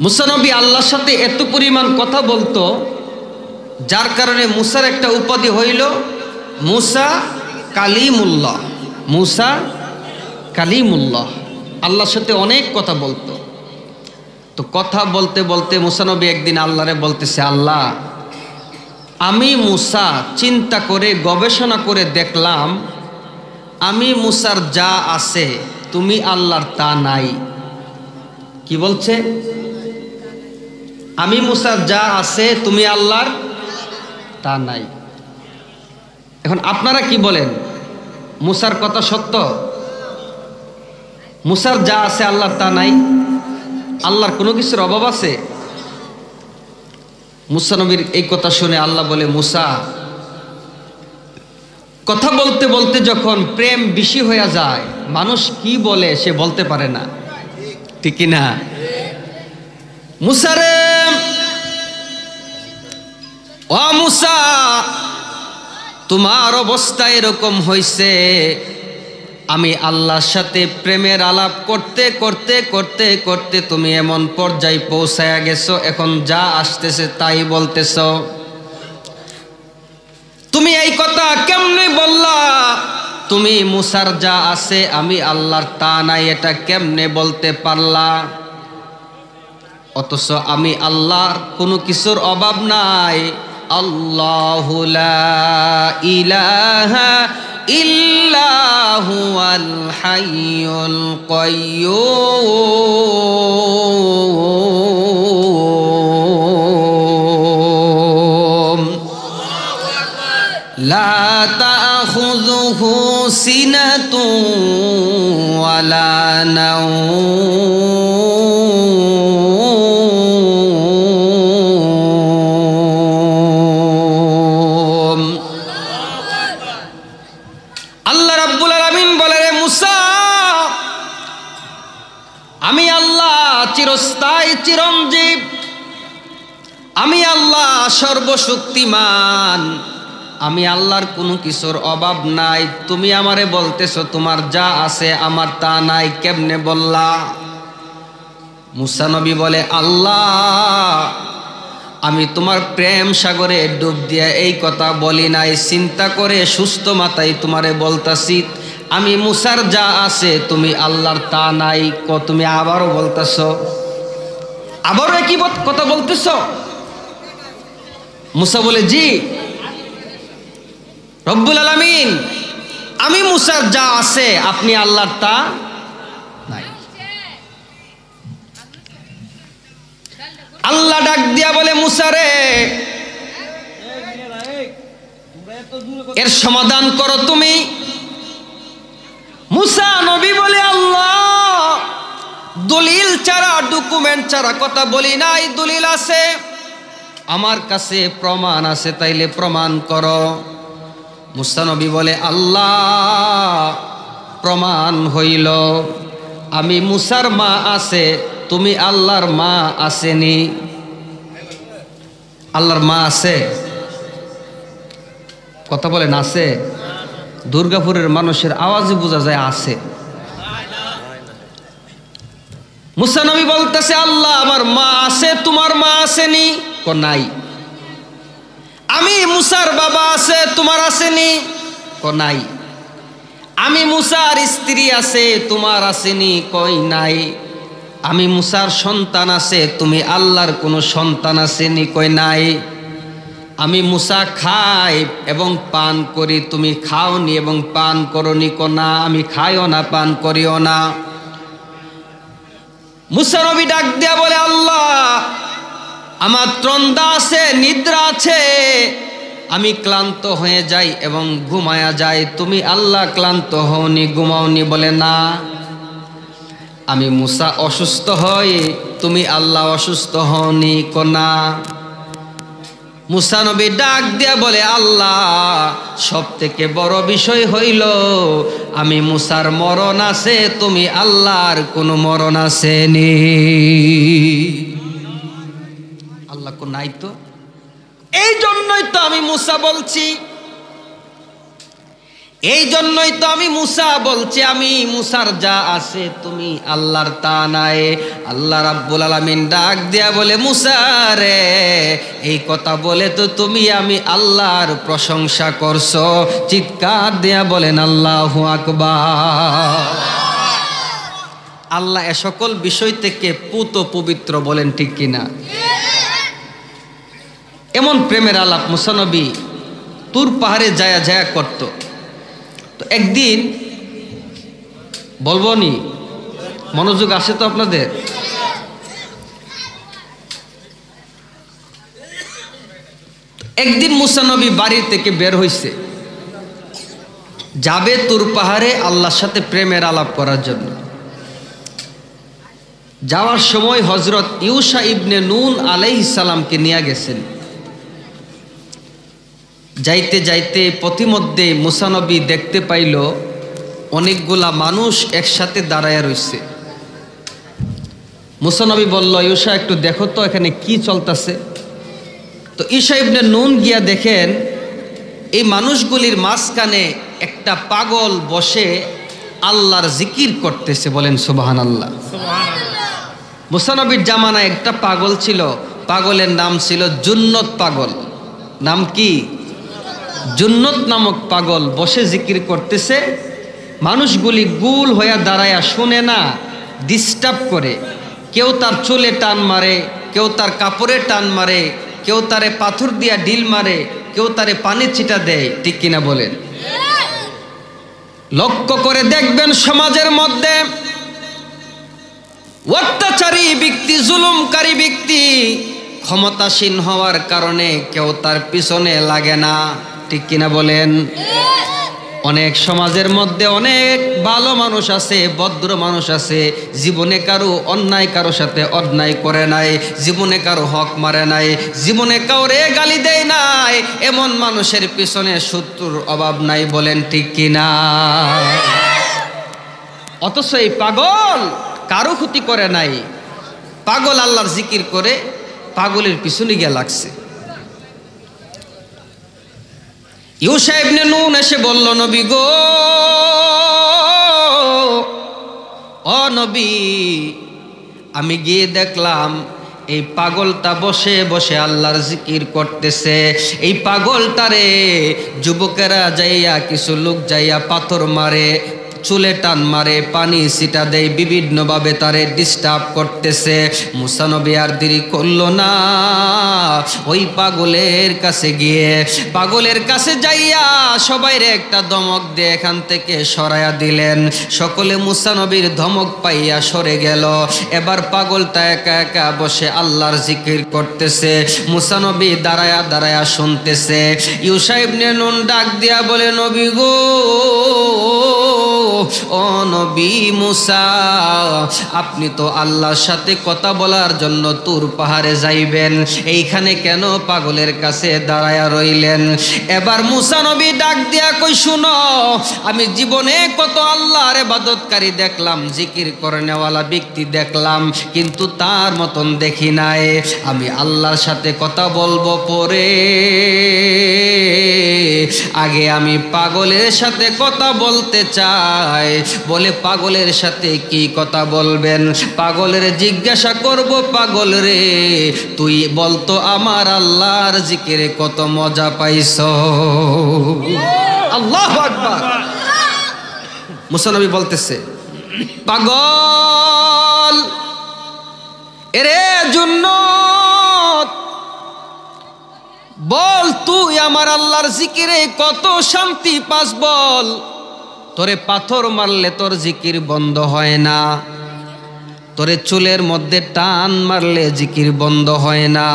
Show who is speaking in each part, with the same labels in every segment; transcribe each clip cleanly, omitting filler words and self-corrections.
Speaker 1: মুসা নবী আল্লাহর সাথে এত পরিমাণ কথা বলতো, যার কারণে মুসার একটা উপাধি হইল মুসা কালিমুল্লাহ। মুসা কালিমুল্লাহ, আল্লাহর সাথে অনেক কথা বলতো। তো কথা বলতে বলতে মুসা নবী একদিন আল্লাহরে বলতেছে, আল্লাহ, আমি মুসা চিন্তা করে গবেষণা করে দেখলাম আমি মুসার যা আছে তুমি আল্লাহর তা নাই। কি বলছে? আমি মুসার যা আছে তুমি আল্লাহর তা নাই। এখন আপনারা কি বলেন, মুসার কথা সত্য? মুসার যা আছে আল্লাহর তা নাই? আল্লাহর কোনো কিছুর অভাব আছে? মুসা নবীর এই কথা শুনে আল্লাহ বলে, মুসা, কথা বলতে বলতে যখন প্রেম বেশি হয়ে যায়, মানুষ কি বলে সে বলতে পারে না, ঠিক না? মুসা রে, ও মুসা, তোমার অবস্থা এরকম হইছে, আমি আল্লাহর সাথে প্রেমের আলাপ করতে করতে করতে করতে তুমি এমন পর্যায়ে পৌঁছায়া গেছো, এখন যা আসতেছে তাই বলতেছ। তুমি এই কথা কেমনে বললা? তুমি মুসার যা আছে আমি আল্লাহর তা নাই, এটা কেমনে বলতে পারলা? অথচ আমি আল্লাহর কোনো কিছুর অভাব নাই। আল্লাহু লা ইলাহা ইল্লা হুয়াল হাইয়ুল কাইয়্যুম লা তাখুযুহু সিনাতুন ওয়ালা নাওম। আল্লাহ রাব্বুল আলামিন বলে, মুসা, আমি আল্লাহ চিরস্থায়ী চিরঞ্জীব, আমি আল্লাহ সর্বশক্তিমান, আমি আল্লাহর কোনো কিছুর অভাব নাই। তুমি আমারে বলতেছো তোমার যা আছে আমার তা নাই, কেমনে বললা? মুসা নবী বলে, আল্লাহ, আমি তোমার প্রেম সাগরে ডুব দিয়ে এই কথা বলি নাই, চিন্তা করে সুস্থ মাথায় তোমারে বলতাছি, আমি মুসার যা আছে তুমি আল্লাহর তা নাই। তুমি আবারও বলতেছ, আবারও একই কথা বলতেছ? মুসা বলে, জি রব্বুল আলামিন, আমি মুসার যা আছে আপনি আল্লাহর তা নাই। আল্লাহ ডাক দিয়া বলে, মুসা রে, এর সমাধান করো তুমি। মুসা নবী বলে, আল্লাহ, দলিল ছাড়া, ডকুমেন্ট ছাড়া কথা বলি নাই, দলিল আছে আমার কাছে, প্রমাণ আছে, তাইলে প্রমাণ করো। মুসা নবী বলে, আল্লাহ, প্রমাণ হইল আমি মুসার মা আছে, তুমি আল্লাহর মা আসেনি। আল্লাহর মা আছে? কথা বলেন, আছে? দুর্গাপুরের মানুষের আওয়াজে বোঝা যায় আছে। মুসা নবী বলতেছে, আল্লাহ, আমার মা আছে, তোমার মা আসেনি? নাই। আমি মুসার বাবা আছে, তোমার আসেনি? নাই। আমি মুসার স্ত্রী আছে, তোমার আসেনি? কই নাই। আমি মুসার সন্তান আছে, তুমি আল্লাহর কোনো সন্তান আসেনি? কই নাই। আমি মুসা খাই এবং পান করি, তুমি খাওনি এবং পান করনি? না, আমি খাইও না, পান করিও না। মুসা নবী ডাক দিয়া বলে, আল্লাহ, আমার ত্রন্দা আছে, নিদ্রা আছে, আমি ক্লান্ত হয়ে যাই এবং ঘুমায়া যাই, তুমি আল্লাহ ক্লান্ত হওনি, ঘুমাওনি? বলে, না, আমি মুসা অসুস্থ হই, তুমি আল্লাহ অসুস্থ হওনি? না। মুসা নবী ডাক দিয়া বলে, আল্লাহ, সব থেকে বড় বিষয় হইল আমি মুসার মরণ আছে, তুমি আল্লাহর কোনো মরণ আসেনি। আল্লাহ কোন নাই তো, এই জন্যই তো আমি মুসা বলছি। এই জন্যই তো আমি মুসা বলছি, আমি মুসার যা আছে তুমি আল্লাহর তা নাই। আল্লাহ রাব্বুল আলামিন ডাক দিয়া বলে, মুসা রে, এই কথা বলে তো তুমি আমি আল্লাহর প্রশংসা করছো। চিৎকার দিয়া বলেন আল্লাহু আকবার। আল্লাহ এ সকল বিষয় থেকে পুত পবিত্র, বলেন ঠিক কিনা? এমন প্রেমের আলাপ মুসা নবী তুর পাহাড়ে যায়া যায়া করত। তো একদিন বলবো নি, মনোযোগ আসে তো আপনাদের? একদিন মুসা নবী বাড়ি থেকে বের হইছে, যাবে তুর পাহাড়ে আল্লাহর সাথে প্রেমের আলাপ করার জন্য। যাওয়ার সময় হযরত ইউশা ইবনে নুন আলাইহিস সালামকে নিয়ে গেছেন। যাইতে যাইতে পথিমধ্যে মুসা নবী দেখতে পাইল অনেকগুলা মানুষ একসাথে দাঁড়ায় রইছে। মুসা নবী বলল, ইউশা একটু দেখো তো এখানে কি চলতেছে। তো ইউশা ইবনে নুন গিয়া দেখেন এই মানুষগুলির মাঝখানে একটা পাগল বসে আল্লাহর জিকির করতেছে, বলেন সুবহানাল্লাহ। মুসা নবীর জামানায় একটা পাগল ছিল, পাগলের নাম ছিল জুন্নত পাগল। নাম কি? জুন্নত নামক পাগল বসে জিকির করতেছে। মানুষগুলি গুল হইয়া দাঁড়ায়া শুনে না, ডিস্টার্ব করে। কেউ তার চুলে টান মারে, কেউ তার কাপড়ে টান মারে, কেউ তারে পাথর দিয়া ঢিল মারে, কেউ তারে পানি ছিটা দেয়, ঠিক কিনা বলেন? লক্ষ্য করে দেখবেন সমাজের মধ্যে অত্যাচারী ব্যক্তি, জুলুমকারী ব্যক্তি ক্ষমতাসীন হওয়ার কারণে কেউ তার পিছনে লাগে না, ঠিক কিনা বলেন? অনেক সমাজের মধ্যে অনেক ভালো মানুষ আছে, ভদ্র মানুষ আছে, জীবনে কারো অন্যায় কারো সাথে অন্যায় করে নাই, জীবনে কারো হক মারে নাই, জীবনে কাউরে গালি দেয় নাই। এমন মানুষের পিছনে শত্রুর অভাব নাই, বলেন ঠিক কিনা? অথচ এই পাগল কারো ক্ষতি করে নাই, পাগল আল্লাহর জিকির করে পাগলের পিছনে গিয়ে লাগছে। ইউশা ইবনে নুন এসে বলল, নবী গো, ও নবী, আমি গিয়ে দেখলাম এই পাগলটা বসে বসে আল্লাহর জিকির করতেছে। এই পাগলটারে যুবকেরা যাইয়া, কিছু লোক যাইয়া পাথর মারে, চুলে টান মারে, পানি ছিটা দেয়, বিভিন্নভাবে তারে ডিস্টার্ব করতেছে। মুসা নবী আর দেরি করলো না, ওই পাগলের কাছে গিয়ে, পাগলের কাছে যাইয়া সবাইরে একটা ধমক দিয়ে এখান থেকে সরাইয়া দিলেন। সকলে মুসা নবীর ধমক পাইয়া সরে গেল। এবার পাগলটা একা একা বসে আল্লাহর জিকির করতেছে। মুসা নবী দাঁড়ায়া দাঁড়ায়া শুনতেছে। ইউশা ইবনে নুন ডাক দিয়া বলে, নবী গো, ও নবী মুসা, আপনি তো আল্লাহর সাথে কথা বলার জন্য তুর পাহাড়ে যাইবেন, এইখানে কেন পাগলের কাছে দাঁড়ায়া রইলেন? এবার মুসা নবী ডাক দিয়া কই, শুনো, আমি জীবনে কত আল্লাহর ইবাদতকারী দেখলাম, জিকির করে নেওয়ালা ব্যক্তি দেখলাম, কিন্তু তার মতন দেখি নাই। আমি আল্লাহর সাথে কথা বলবো পরে, আগে আমি পাগলের সাথে কথা বলতে চাই। বলে, পাগলের সাথে কি কথা বলবেন? পাগলের জিজ্ঞাসা করব, পাগল রে, তুই বলতো আমার আল্লাহর জিকিরে কত মজা পাইছ? আল্লাহু আকবার। মুসা নবী বলতেছে, পাগল এরে জুন্নত, বল তুই আমার আল্লাহর জিকিরে কত শান্তি পাস, বল। তোরে পাথর মারলে তোর জিকির বন্ধ হয় না, তোরে চুলের মধ্যে টান মারলে জিকির বন্ধ হয় না,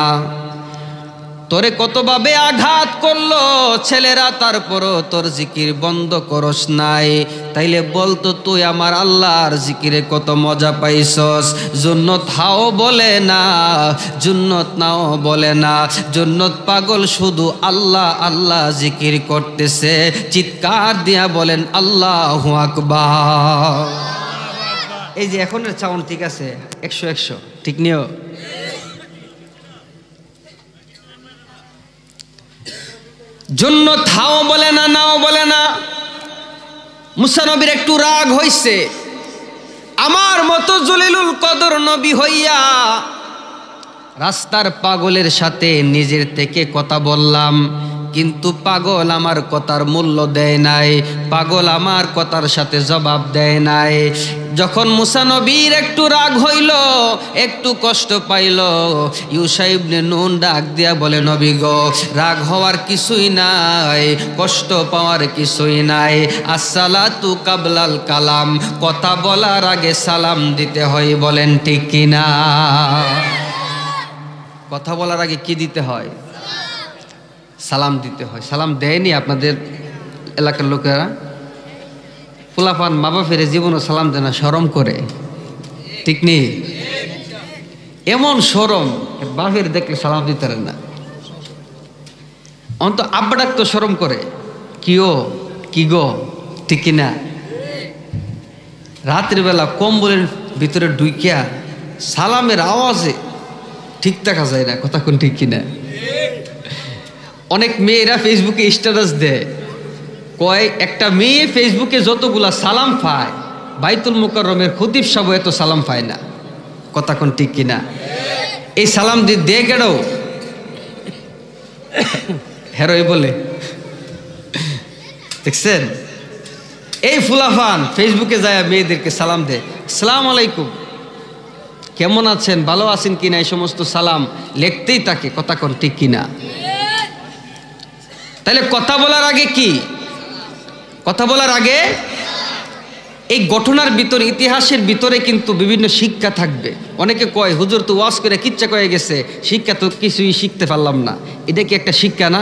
Speaker 1: তোরে কতভাবে আঘাত করলো ছেলেরা, তারপরও তোর জিকির বন্ধ করস নাই। তাইলে বলতো তুই আমার আল্লাহর জিকিরে কত মজা পাইছস? জুন্নত হাও বলে না, জুন্নত নাও বলে না, জুন্নত পাগল শুধু আল্লাহ আল্লাহ জিকির করতেছে। চিৎকার দিয়া বলেন আল্লাহু আকবার। এই যে এখনের সাউন্ড ঠিক আছে? 100 ঠিক নিও। জুন্নত হাও বলে না, নাও বলে না, মুসা নবীর একটু রাগ হইছে, আমার মতো জলিলুল কদর নবী হইয়া রাস্তার পাগলের সাথে নিজের থেকে কথা বললাম, কিন্তু পাগল আমার কথার মূল্য দেয় নাই, পাগল আমার কথার সাথে জবাব দেয় নাই। যখন মুসা নবীর একটু রাগ হইল, একটু কষ্ট পাইল, ইউশা ইবনে নুন ডাক দিয়া বলে, নবী গো, রাগ হওয়ার কিছুই নাই, কষ্ট পাওয়ার কিছুই নাই। আসসালাতু কাবলাল কালাম, কথা বলার আগে সালাম দিতে হয়, বলেন ঠিক কিনা? কথা বলার আগে কি দিতে হয়? সালাম দিতে হয়। সালাম দেয়নি আপনাদের এলাকার লোকেরা? পোলাপান মা বাপের জীবনও সালাম দেয় না, শরম করে, ঠিক নেই? এমন শরম, বাপের দেখলে সালাম দিতে পারে না। অন্ত আব্বা ডাকতো শরম করে, কিও কি গো, ঠিক কিনা? রাত্রির বেলা কম্বলের ভিতরে ঢুকিয়া সালামের আওয়াজে ঠিক থাকা যায় না, কথা কোন ঠিক কিনা? অনেক মেয়েরা ফেসবুকে স্ট্যাটাস দেয়, কয় একটা মেয়ে ফেসবুকে যতগুলা সালাম পায়, বাইতুল মুকাররমের খতিব সাহেব এত সালাম পায় না, কথা কোন ঠিক কিনা? এই সালাম দে কেন হেরোই বলে, দেখছেন? এই ফুলাফান ফেসবুকে যায় মেয়েদেরকে সালাম দেয়, আসসালামু আলাইকুম, কেমন আছেন, ভালো আছেন কিনা, এই সমস্ত সালাম লিখতেই থাকে, কথা কোন ঠিক কিনা? তাহলে কথা বলার আগে কি? কথা বলার আগে এই ঘটনার ভিতরে, ইতিহাসের ভিতরে কিন্তু বিভিন্ন শিক্ষা থাকবে। অনেকে কয়, হুজুর তো ওয়াজ করে কিচ্ছা কয়ে গেছে, শিক্ষা তো কিছুই শিখতে পারলাম না। এটা কি একটা শিক্ষা না?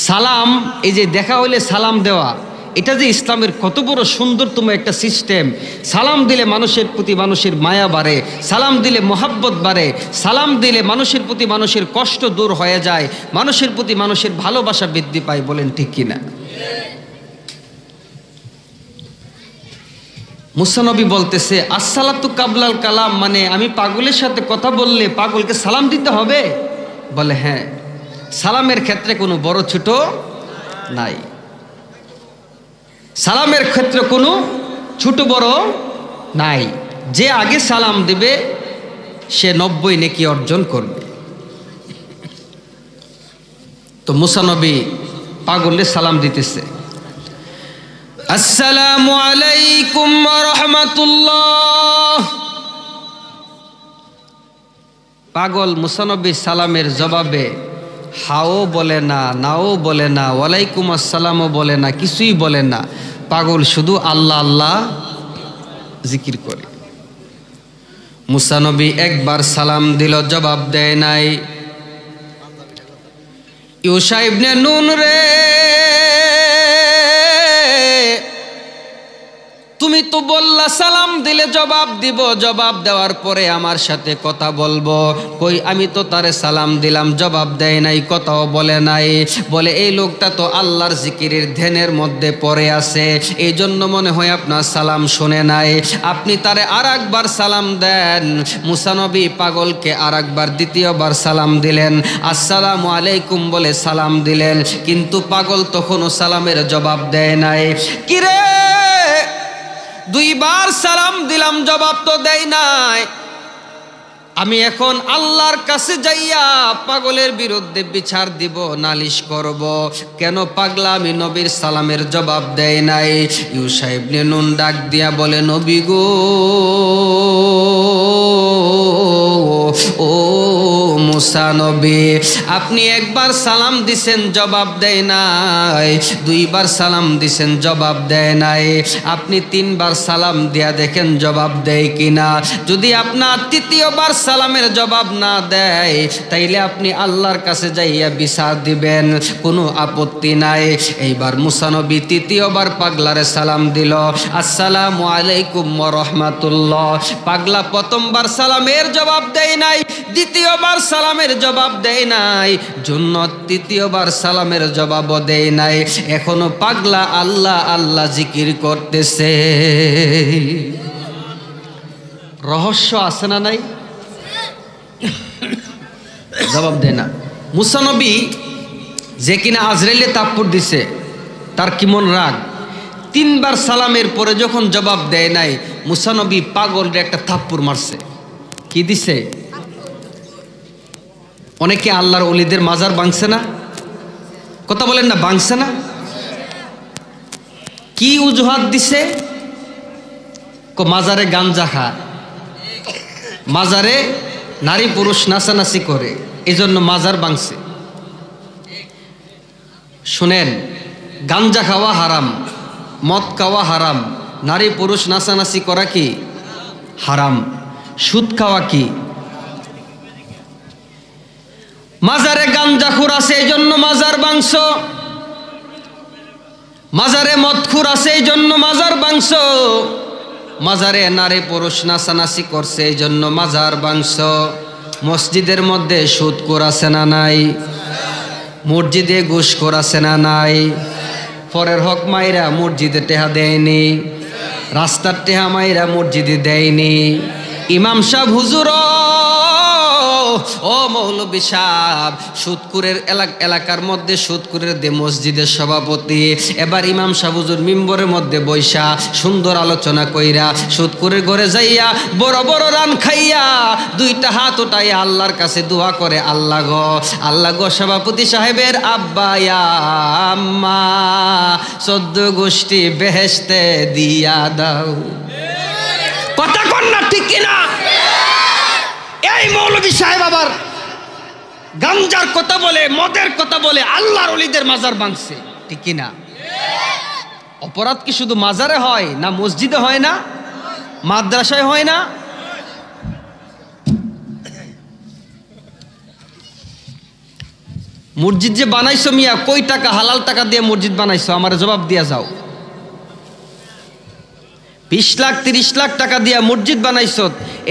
Speaker 1: সালাম, এই যে দেখা হইলে সালাম দেওয়া, এটা যে ইসলামের কত বড় সুন্দরতম একটা সিস্টেম। সালাম দিলে মানুষের প্রতি মানুষের মায়া বাড়ে, সালাম দিলে মোহাব্বত বাড়ে, সালাম দিলে মানুষের প্রতি মানুষের কষ্ট দূর হয়ে যায়, মানুষের প্রতি মানুষের ভালোবাসা বৃদ্ধি পায়, বলেন ঠিক কিনা? মুসা নবী বলতেছে, আসসালাতু কাবলাল কালাম, মানে আমি পাগলের সাথে কথা বললে পাগলকে সালাম দিতে হবে? বলে হ্যাঁ, সালামের ক্ষেত্রে কোনো বড় ছোট নাই, সালামের ক্ষেত্রে কোনো ছোট বড় নাই। যে আগে সালাম দিবে সে 90 নেকি অর্জন করবে। তো মুসা নবী পাগলের সালাম দিতেছে, আসসালামু আলাইকুম ওয়া রাহমাতুল্লাহ। পাগল মুসা নবী সালামের জবাবে হাও বলে না, নাও বলে না, ওয়ালাইকুম আসসালামও বলে না, কিছুই বলে না। পাগল শুধু আল্লাহ আল্লাহ জিকির করে। মুসা নবী একবার সালাম দিল, জবাব দেয় নাই। ইউশা ইবনে নুন রে, তুমি তো বললা সালাম দিলে জবাব দিব, জবাব দেওয়ার পরে আমার সাথে কথা বলবো, কই আমি তো তারে সালাম দিলাম, জবাব দেয় নাই, কথাও বলে নাই। বলে এই লোকটা তো আল্লাহর জিকিরের ধ্যানের মধ্যে পড়ে আছে, এই জন্য মনে হয় আপনার সালাম শুনে নাই, আপনি তারে আর একবার সালাম দেন। মুসা নবী পাগলকে আর একবার দ্বিতীয়বার সালাম দিলেন, আসসালামু আলাইকুম বলে সালাম দিলেন, কিন্তু পাগল তখনও সালামের জবাব দেয় নাই। কিরে, দুইবার সালাম দিলাম, জবাব তো দেয় নাই, আমি এখন আল্লাহর কাছে যাইয়া পাগলের বিরুদ্ধে বিচার দিব, নালিশ করব, কেন পাগলা আমি নবীর সালামের জবাব দেয় নাই। ইউশা ইবনে নুন ডাক দিয়া বলে, নবী গো, ও মুসা নবী, আপনি একবার সালাম দিছেন, জবাব দেয় নাই, দুইবার সালাম দিছেন, জবাব দেয় নাই, আপনি তিনবার সালাম দিয়া দেখেন জবাব দেয় কিনা। যদি আপনার তৃতীয়বার সালামের জবাব না দেয়, তাইলে আপনি আল্লাহর কাছে যাইয়া বিচার দিবেন, কোনো আপত্তি নাই। এইবার মুসা নবী তৃতীয়বার পাগলারে সালাম দিল, আসসালামু আলাইকুম ওয়া রাহমাতুল্লাহ। পাগলা প্রথমবার সালামের জবাব দেয় নাই, দ্বিতীয়বার সালামের জবাব দেয় নাই, জন্য তৃতীয়বার সালামের জবাবও দেয় নাই, এখনো পাগলা আল্লাহ আল্লাহ জিকির করতেছে। রহস্য আছে না নাই? জবাব দেয় না। মুসা নবী যে কিনা আজরাইলে তাপ্পর দিছে, তার কি মন রাগ, তিনবার সালামের পরে যখন জবাব দেয় নাই, মুসা নবী পাগলরে একটা থাপ্পড় মারছে। কি দিছে? অনেকে আল্লাহর ওলিদের মাজার ভাঙছে না? কথা বলেন না, ভাঙছে না? কি অজুহাত দিছে? মাজারে গাঞ্জা খায়, মাজারে নারী পুরুষ নাচানাচি করে, এজন্য মাজার ভাঙছে। শুনেন, গাঞ্জা খাওয়া হারাম, মদ খাওয়া হারাম, নারী পুরুষ নাচানাচি করা কি হারাম, সুদ খাওয়া কি। মাজারে গাঞ্জাখুর আছে এই জন্য মাজার ভাঙছ, মাজারে মদখুর আছে এই জন্য মাজার ভাঙছ, মাজারে নারী পুরুষ নাচানাচি করছে এই জন্য মাজার ভাঙছ। মসজিদের মধ্যে সুদখোর আছে না নাই? মসজিদে ঘুষখোর আছে না নাই? পরের হক মাইরা মসজিদে টেহা দেয়নি, রাস্তার টেহা মাইরা মসজিদে দেয়নি। ইমাম সাহেব হুজুর, ও মৌলবী সাহেব, সুদকুরের এলাকার মধ্যে সুদকুরের দে মসজিদের সভাপতি। এবার ইমাম সাহেব হুজুর মিম্বরের মধ্যে বৈশা সুন্দর আলোচনা কইরা সুদকুরের ঘরে যাইয়া বড় বড় রান খাইয়া দুইটা হাত উঠাইয়া আল্লাহর কাছে দোয়া করে, আল্লাহ গো সভাপতি সাহেবের আব্বা ইয়া আম্মা 14 গোষ্ঠী বেহেশতে দিয়া দাও। কথা কন না, ঠিক কিনা? এই মৌলবী সাহেব আবার গাঞ্জার কথা বলে, মদের কথা বলে, আল্লাহর ওলিদের মাজার ভাঙছে, ঠিক কিনা? অপরাধ কি শুধু মাজারে হয় না? মসজিদে হয় না? মাদ্রাসায় হয় না? মসজিদ যে বানাইছো মিয়া, কই টাকা হালাল টাকা দিয়ে মসজিদ বানাইছো? আমার জবাব দিয়া যাও। 20 লাখ 30 লাখ টাকা দিয়া মসজিদ বানাইছ,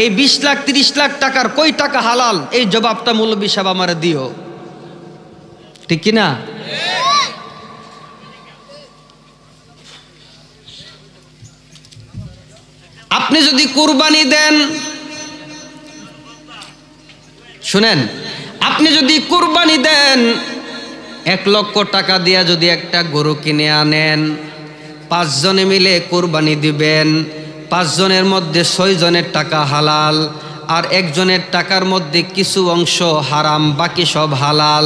Speaker 1: এই 20 লাখ 30 লাখ টাকার কই টাকা হালাল? এই জবাবটা মৌলবী সাহেব আমারে দিও, ঠিক কিনা? আপনি যদি কুরবানি দেন, শুনেন, আপনি যদি কুরবানি দেন 1 লক্ষ টাকা দিয়া যদি একটা গরু কিনে আনেন, 5 জনে মিলে কুরবানি দিবেন, 5 জনের মধ্যে 6 জনের টাকা হালাল, আর 1 জনের টাকার মধ্যে কিছু অংশ হারাম, বাকি সব হালাল।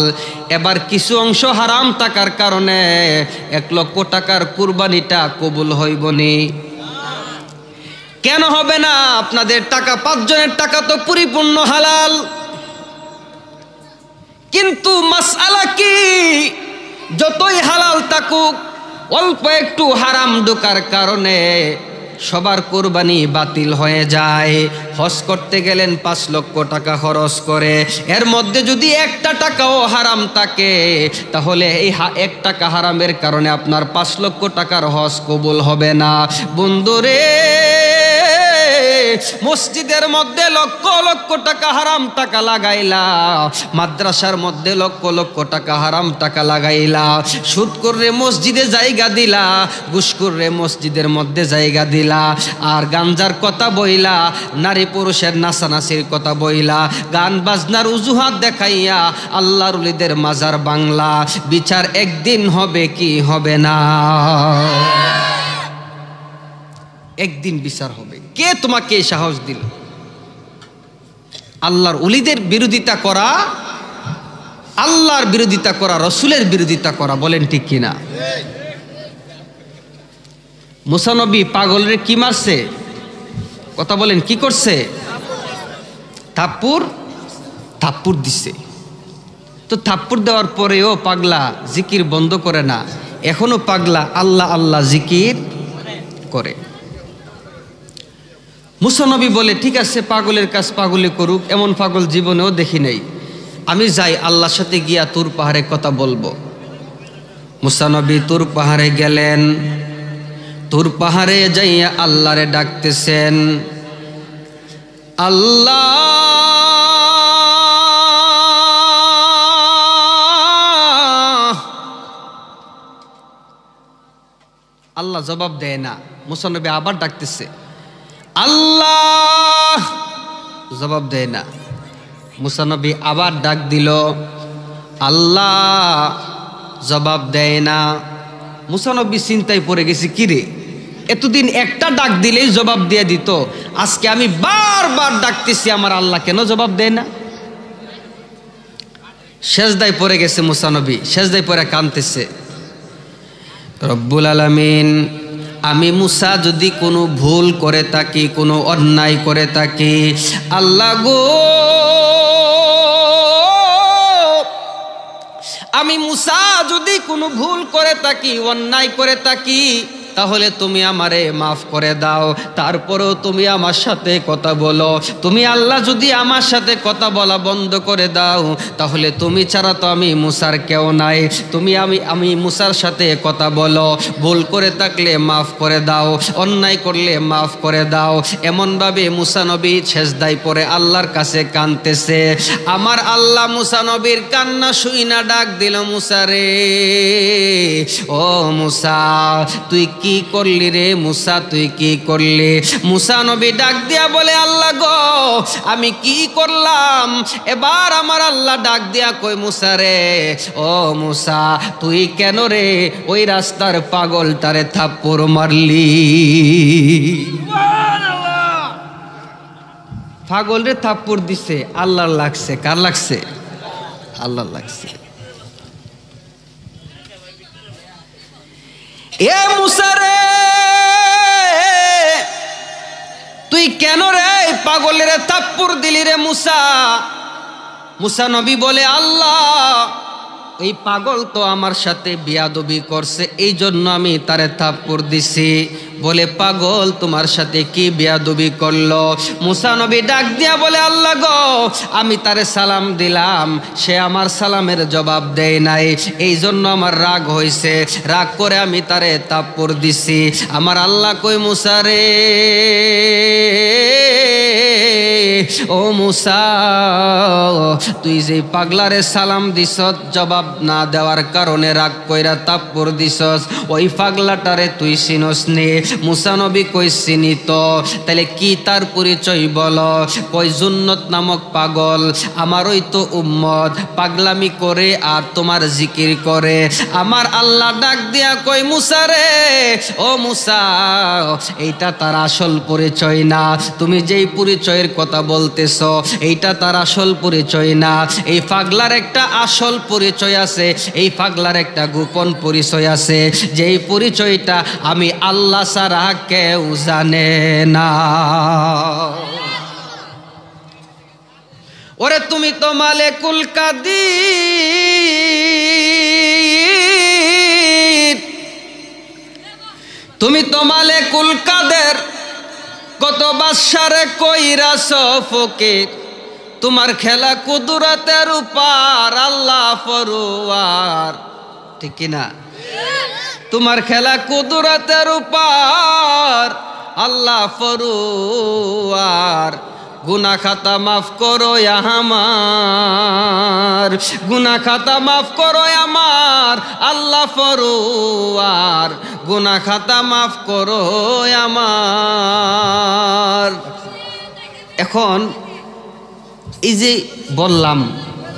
Speaker 1: এবার কিছু অংশ হারাম টাকার কারণে 1 লক্ষ টাকার কুরবানিটা কবুল হইবনি? কেন হবে না? আপনাদের টাকা, 5 জনের টাকা তো পরিপূর্ণ হালাল। কিন্তু মাসআলা কি, যতই হালাল থাকুক অল্প একটু হারাম ঢোকার কারণে সবার কোরবানি বাতিল হয়ে যায়। হজ করতে গেলেন 5 লক্ষ টাকা খরচ করে, এর মধ্যে যদি 1টা টাকাও হারাম থাকে, তাহলে এই 1 টাকা হারামের কারণে আপনার 5 লক্ষ টাকার হজ কবুল হবে না। বন্ধুরে, মসজিদের মধ্যে লক্ষ লক্ষ টাকা হারাম টাকা লাগাইলা, মাদ্রাসার মধ্যে লক্ষ লক্ষ টাকা হারাম টাকা লাগাইলা, সুদ করে মসজিদে জায়গা দিলা, ঘুষ করে মসজিদের মধ্যে জায়গা দিলা, আর গাঞ্জার কথা বইলা, নারী পুরুষের নাচানাচির কথা বইলা, গান বাজনার অজুহাত দেখাইয়া আল্লাহর ওলিদের মাজার বাংলা। বিচার একদিন হবে কি হবে না? একদিন বিচার হবে। কে তোমাকে সাহস দিল আল্লাহর ওলিদের বিরোধিতা করা, আল্লাহর বিরোধিতা করা, রসুলের বিরোধিতা করা? বলেন ঠিক কিনা? মুসা নবী পাগলের কি মারছে? কথা বলেন, কি করছে? থাপ্পড় দিছে। তো থাপ্পড় দেওয়ার পরেও পাগলা জিকির বন্ধ করে না, এখনো পাগলা আল্লাহ আল্লাহ জিকির করে। মুসা নবী বলে, ঠিক আছে, পাগলের কাজ পাগলে করুক, এমন পাগল জীবনেও দেখি নাই, আমি যাই আল্লাহর সাথে গিয়া তুর পাহাড়ে কথা বলবো। মুসা নবী তুর পাহাড়ে গেলেন, তুর পাহাড়ে যাইয়া আল্লাহরে ডাকতেছেন, আল্লাহ আল্লাহ জবাব দেয় না। মুসা নবী আবার ডাকতেছে, আল্লাহ, জবাব দেয় না। মুসা নবী আবার ডাক দিল, আল্লাহ, জবাব দেয় না। মুসা নবী চিন্তায় পড়ে গেছি, কিরে এতদিন একটা ডাক দিলেই জবাব দিয়ে দিত, আজকে আমি বারবার ডাকতেছি আমার আল্লাহ কেন জবাব দেয় না? সেজদায় পড়ে গেছে মুসা নবী, সেজদায় পড়ে কাঁদতেছে, রব্বুল আলামিন আমি মুসা যদি কোনো ভুল করে থাকি, কোনো অন্যায় করে থাকি, আল্লাহ গো আমি মুসা যদি কোনো ভুল করে থাকি, অন্যায় করে থাকি, তাহলে তুমি আমারে মাফ করে দাও। তারপরেও তুমি আমার সাথে কথা বলো। তুমি আল্লাহ যদি আমার সাথে কথা বলা বন্ধ করে দাও, তাহলে তুমি ছাড়া তো আমি মুসার কেউ নাই। তুমি আমি মুসার সাথে কথা বলো, ভুল করে থাকলে মাফ করে দাও, অন্যায় করলে মাফ করে দাও। এমনভাবে মুসা নবী সেজদায় পড়ে আল্লাহর কাছে কাঁদতেছে। আমার আল্লাহ মুসা নবীর কান্না শুইনা ডাক দিল, মুসা রে, ও মুসা তুই কি করলি রে? মুসা তুই কি করলি? মুসা নবী ডাক দিয়া বলে, আল্লাহ গো আমি কি করলাম? এবার আমার আল্লাহ ডাক দিয়া কই, মুসা রে, ও মুসা তুই কেন রে ওই রাস্তার পাগলটারে থাপ্পড় মারলি? পাগল রে থাপ্পড় দিছে, আল্লাহর লাগছে। কার লাগছে? আল্লাহর লাগছে। এ মুসা রে, তুই কেন রে পাগলের থাপ্পড় দিলি রে মুসা? মুসা নবী বলে, আল্লাহ এই পাগল তো আমার সাথে বিয়াদবি করছে, এই জন্য আমি তারে থাপ্পড় দিছি। বলে, পাগল তোমার সাথে কি বিয়াদবি করলো? মুসা নবী ডাক দিয়া বলে, আল্লাহ গো আমি তারে সালাম দিলাম, সে আমার সালামের জবাব দেয় নাই, এই জন্য আমার রাগ হয়েছে, রাগ করে আমি তারে থাপ্পড় দিছি। আমার আল্লাহ কই, মুসা রে, ও মুসা তুই যে পাগলারে সালাম দিছস, জবাব না দেওয়ার কারণে রাগ কইরা থাপ্পড় দিছস, ওই পাগলাটারে তুই চিনস নি? মুসা নবী কই, চিনি তো। তাহলে কি তার পরিচয় বলো? কই, জুন্নত নামক পাগল, আমারই তো উম্মত, পাগলামি করে আর তোমার জিকির করে। আমার আল্লাহ ডাক দিয়া কই, মুসা রে, ও মুসা এইটা তার আসল পরিচয় না, তুমি যেই পরিচয়ের কথা বলতেছ এইটা তার আসল পরিচয় না। এই পাগলার একটা আসল পরিচয় আছে, এই পাগলার একটা গোপন পরিচয় আছে, যেই পরিচয়টা আমি আল্লাহ ছাড়া কেউ জানে না। ওরে তুমি তো মালিকুল কাদির, তুমি তো মালিকুল কাদের, কত বাদশারে কইরাছ ফকির, তোমার খেলা কুদরতের উপর আল্লাহ ফরওয়ার, ঠিক কিনা? তোমার খেলা কুদরতের উপর আল্লাহ ফরওয়ার, গুনাহ খাতা মাফ করো আমার, গুনাহ খাতা মাফ করো আমার আল্লাহ ফরওয়ার, গুনাহ খাতা মাফ করো আমার। এখন এই যে বললাম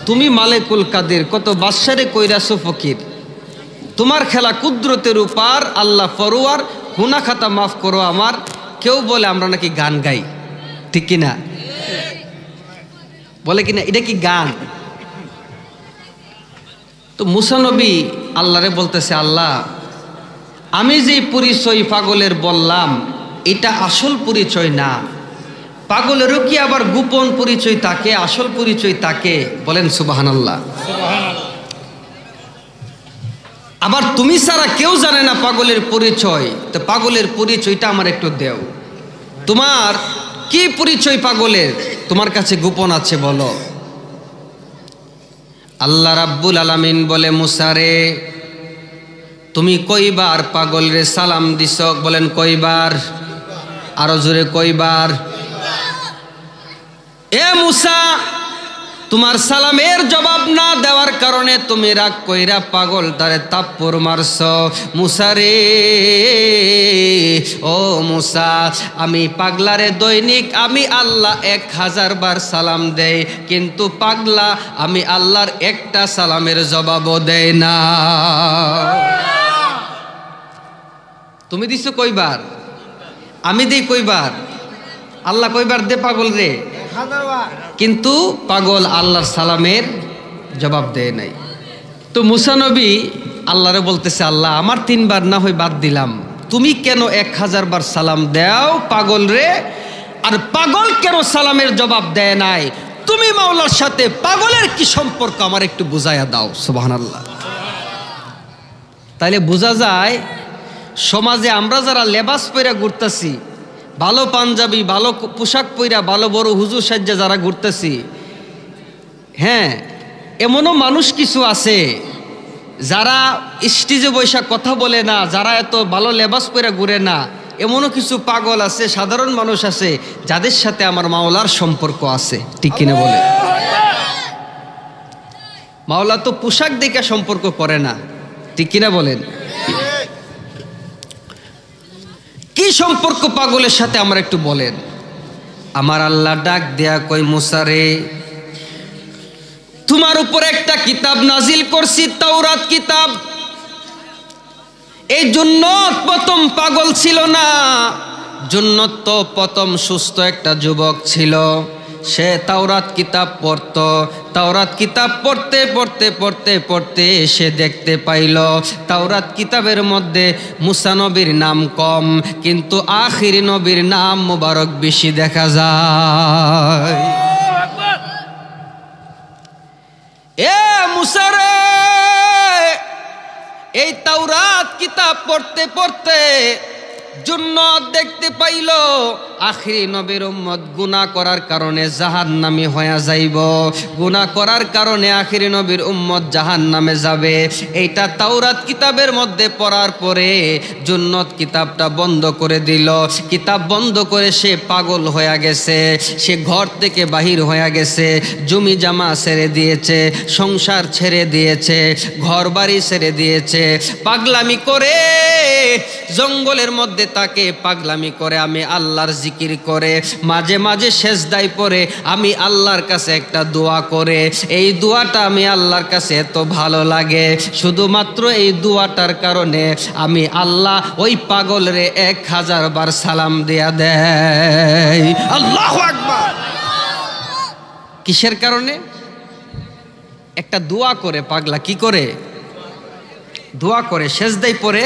Speaker 1: তুমি মালিকুল কাদের, কত বাদশারে কইরাছো ফকির, তোমার খেলা কুদরতের উপর আল্লাহ ফরওয়ার, গুনাহ খাতা মাফ করো আমার। কেউ বলে আমরা নাকি গান গাই, ঠিক কিনা? বলে কিনা এটা কি গান? তো মুসা নবী আল্লাহরে বলতেছে, আল্লাহ আমি যে পরিচয় পাগলের বললাম এটা আসল পরিচয় না, পাগলেরও কি আবার গোপন পরিচয় থাকে, আসল পরিচয় থাকে? বলেন সুবহানাল্লাহ। আবার তুমি ছাড়া কেউ জানে না পাগলের পরিচয়, তো পাগলের পরিচয়টা আমার একটু দেও। তোমার কি পরিচয় পাগলের, তোমার কাছে গোপন আছে বলো। আল্লাহ রাব্বুল আলামিন বলে, মুসা রে তুমি কয়বার পাগল রে সালাম দিছ? বলেন কয়বার? আরো জোরে কয়বার? এ মুসা তোমার সালামের জবাব না দেওয়ার কারণে তুমি রাগ কইরা পাগল তারে থাপ্পড় মারছ। মুসা রে, ও মুসা আমি পাগলারে দৈনিক আমি আল্লাহ 1000 বার সালাম দেই, কিন্তু পাগলা আমি আল্লাহর একটা সালামের জবাবও দেয় না। তুমি দিছো কয়বার? আমি দেই কয়বার? আল্লাহ কয়বার দে পাগল রে? কিন্তু পাগল আল্লাহর সালামের জবাব দেয় নাই। তো মুসা নবী আল্লাহরে বলতেছে, আল্লাহ আমার 3 বার না হয় বাদ দিলাম, তুমি কেন 1000 বার সালাম দাও পাগল রে? আর পাগল কেন সালামের জবাব দেয় নাই? তুমি মাওলার সাথে পাগলের কি সম্পর্ক আমার একটু বুঝাইয়া দাও। সুবহানাল্লাহ। তাইলে বোঝা যায় সমাজে আমরা যারা লেবাস পইরা ঘুরতেছি, ভালো পাঞ্জাবি ভালো পোশাক পইরা ভালো বড় হুজুর সাজ্জা যারা ঘুরতেছি, হ্যাঁ এমনও মানুষ কিছু আছে যারা স্টেজে বৈশা কথা বলে না, যারা এত ভালো লেবাস পইরা ঘুরে না, এমনও কিছু পাগল আছে, সাধারণ মানুষ আছে যাদের সাথে আমার মাওলার সম্পর্ক আছে। ঠিক কিনা বলে? মাওলা তো পোশাক দেখে সম্পর্ক করে না। ঠিক কিনা বলেন? কি সম্পর্ক পাগলের সাথে আমার একটু বলেন। আমার আল্লাহ ডাক দেয়া কই, মুসা রে তোমার উপর একটা কিতাব নাজিল করছি, তাওরাত কিতাব। এই জন্নত প্রথম পাগল ছিল না, জন্নত তো প্রথম সুস্থ একটা যুবক ছিল। সে তাওরাত কিতাব পড়ত, তাওরাত কিতাব পড়তে পড়তে পড়তে পড়তে সে দেখতে পাইল তাওরাত কিতাবের মধ্যে মুসা নবীর নাম কম, কিন্তু আখিরি নবীর নাম মুবারক বেশি দেখা যায়। এ মুসা রে, এই তাওরাত কিতাব পড়তে পড়তে জান্নাত দেখতে পাইল, আখিরি নবীর উম্মত গুনাহ করার কারণে জাহান্নামী হয়ে যাইব, গুনাহ করার কারণে আখিরি নবীর উম্মত জাহান্নামে যাবে। এইটা তাওরাত কিতাবের মধ্যে পড়ার পরে জান্নাত কিতাবটা বন্ধ করে দিল। কিতাব বন্ধ করে সে পাগল হয়ে গেছে, সে ঘর থেকে বাহির হয়ে গেছে, জমি জামা ছেড়ে দিয়েছে, সংসার ছেড়ে দিয়েছে, ঘর বাড়ি ছেড়ে দিয়েছে, পাগলামি করে জঙ্গলের মধ্যে তাকে পাগলামি করে, আমি আল্লাহর জিকির করে, মাঝে মাঝে সেজদায় পড়ে আমি আল্লাহর কাছে একটা দোয়া করে, এই দোয়াটা আমি আল্লাহর কাছে এত ভালো লাগে, শুধুমাত্র এই দোয়াটার কারণে আমি আল্লাহ ওই পাগলরে 1000 বার সালাম দিয়া দেয়। আল্লাহু আকবার। কিসের কারণে? একটা দোয়া করে পাগলা কি করে? দোয়া করে, সেজদায় পড়ে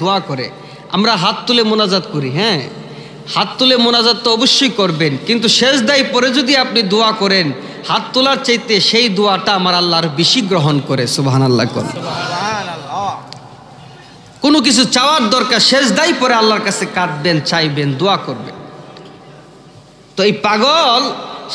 Speaker 1: দোয়া করে। আমরা হাত তুলে মোনাজাত করি, হ্যাঁ হাত তুলে মোনাজাত তো অবশ্যই করবেন, কিন্তু সেজদায় পড়ে যদি আপনি দোয়া করেন, হাত তোলার চাইতে সেই দোয়াটা আমার আল্লাহর বেশি গ্রহণ করে। সুবহানাল্লাহ। কোনো কিছু চাওয়ার দরকার, সেজদায় পড়ে আল্লাহর কাছে কাঁদবেন, চাইবেন, দোয়া করবেন। তো এই পাগল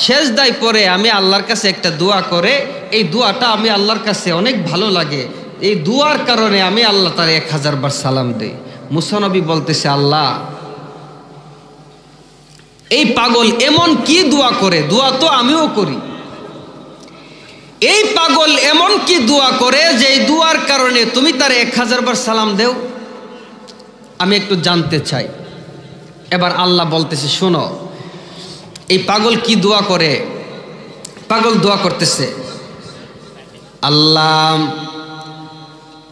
Speaker 1: সেজদায় পড়ে আমি আল্লাহর কাছে একটা দোয়া করে, এই দোয়াটা আমি আল্লাহর কাছে অনেক ভালো লাগে, এই দোয়ার কারণে আমি আল্লাহ তার 1000 বার সালাম দেই। মুসা নবী বলতেছে, আল্লাহ এই পাগল এমন কি দোয়া করে, দোয়া তো আমিও করি, এই পাগল এমন কি দোয়া করে যে এই দোয়ার কারণে তুমি তার 1000 বার সালাম দেও? আমি একটু জানতে চাই। এবার আল্লাহ বলতেছে, শোনো এই পাগল কি দোয়া করে। পাগল দোয়া করতেছে, আল্লাহ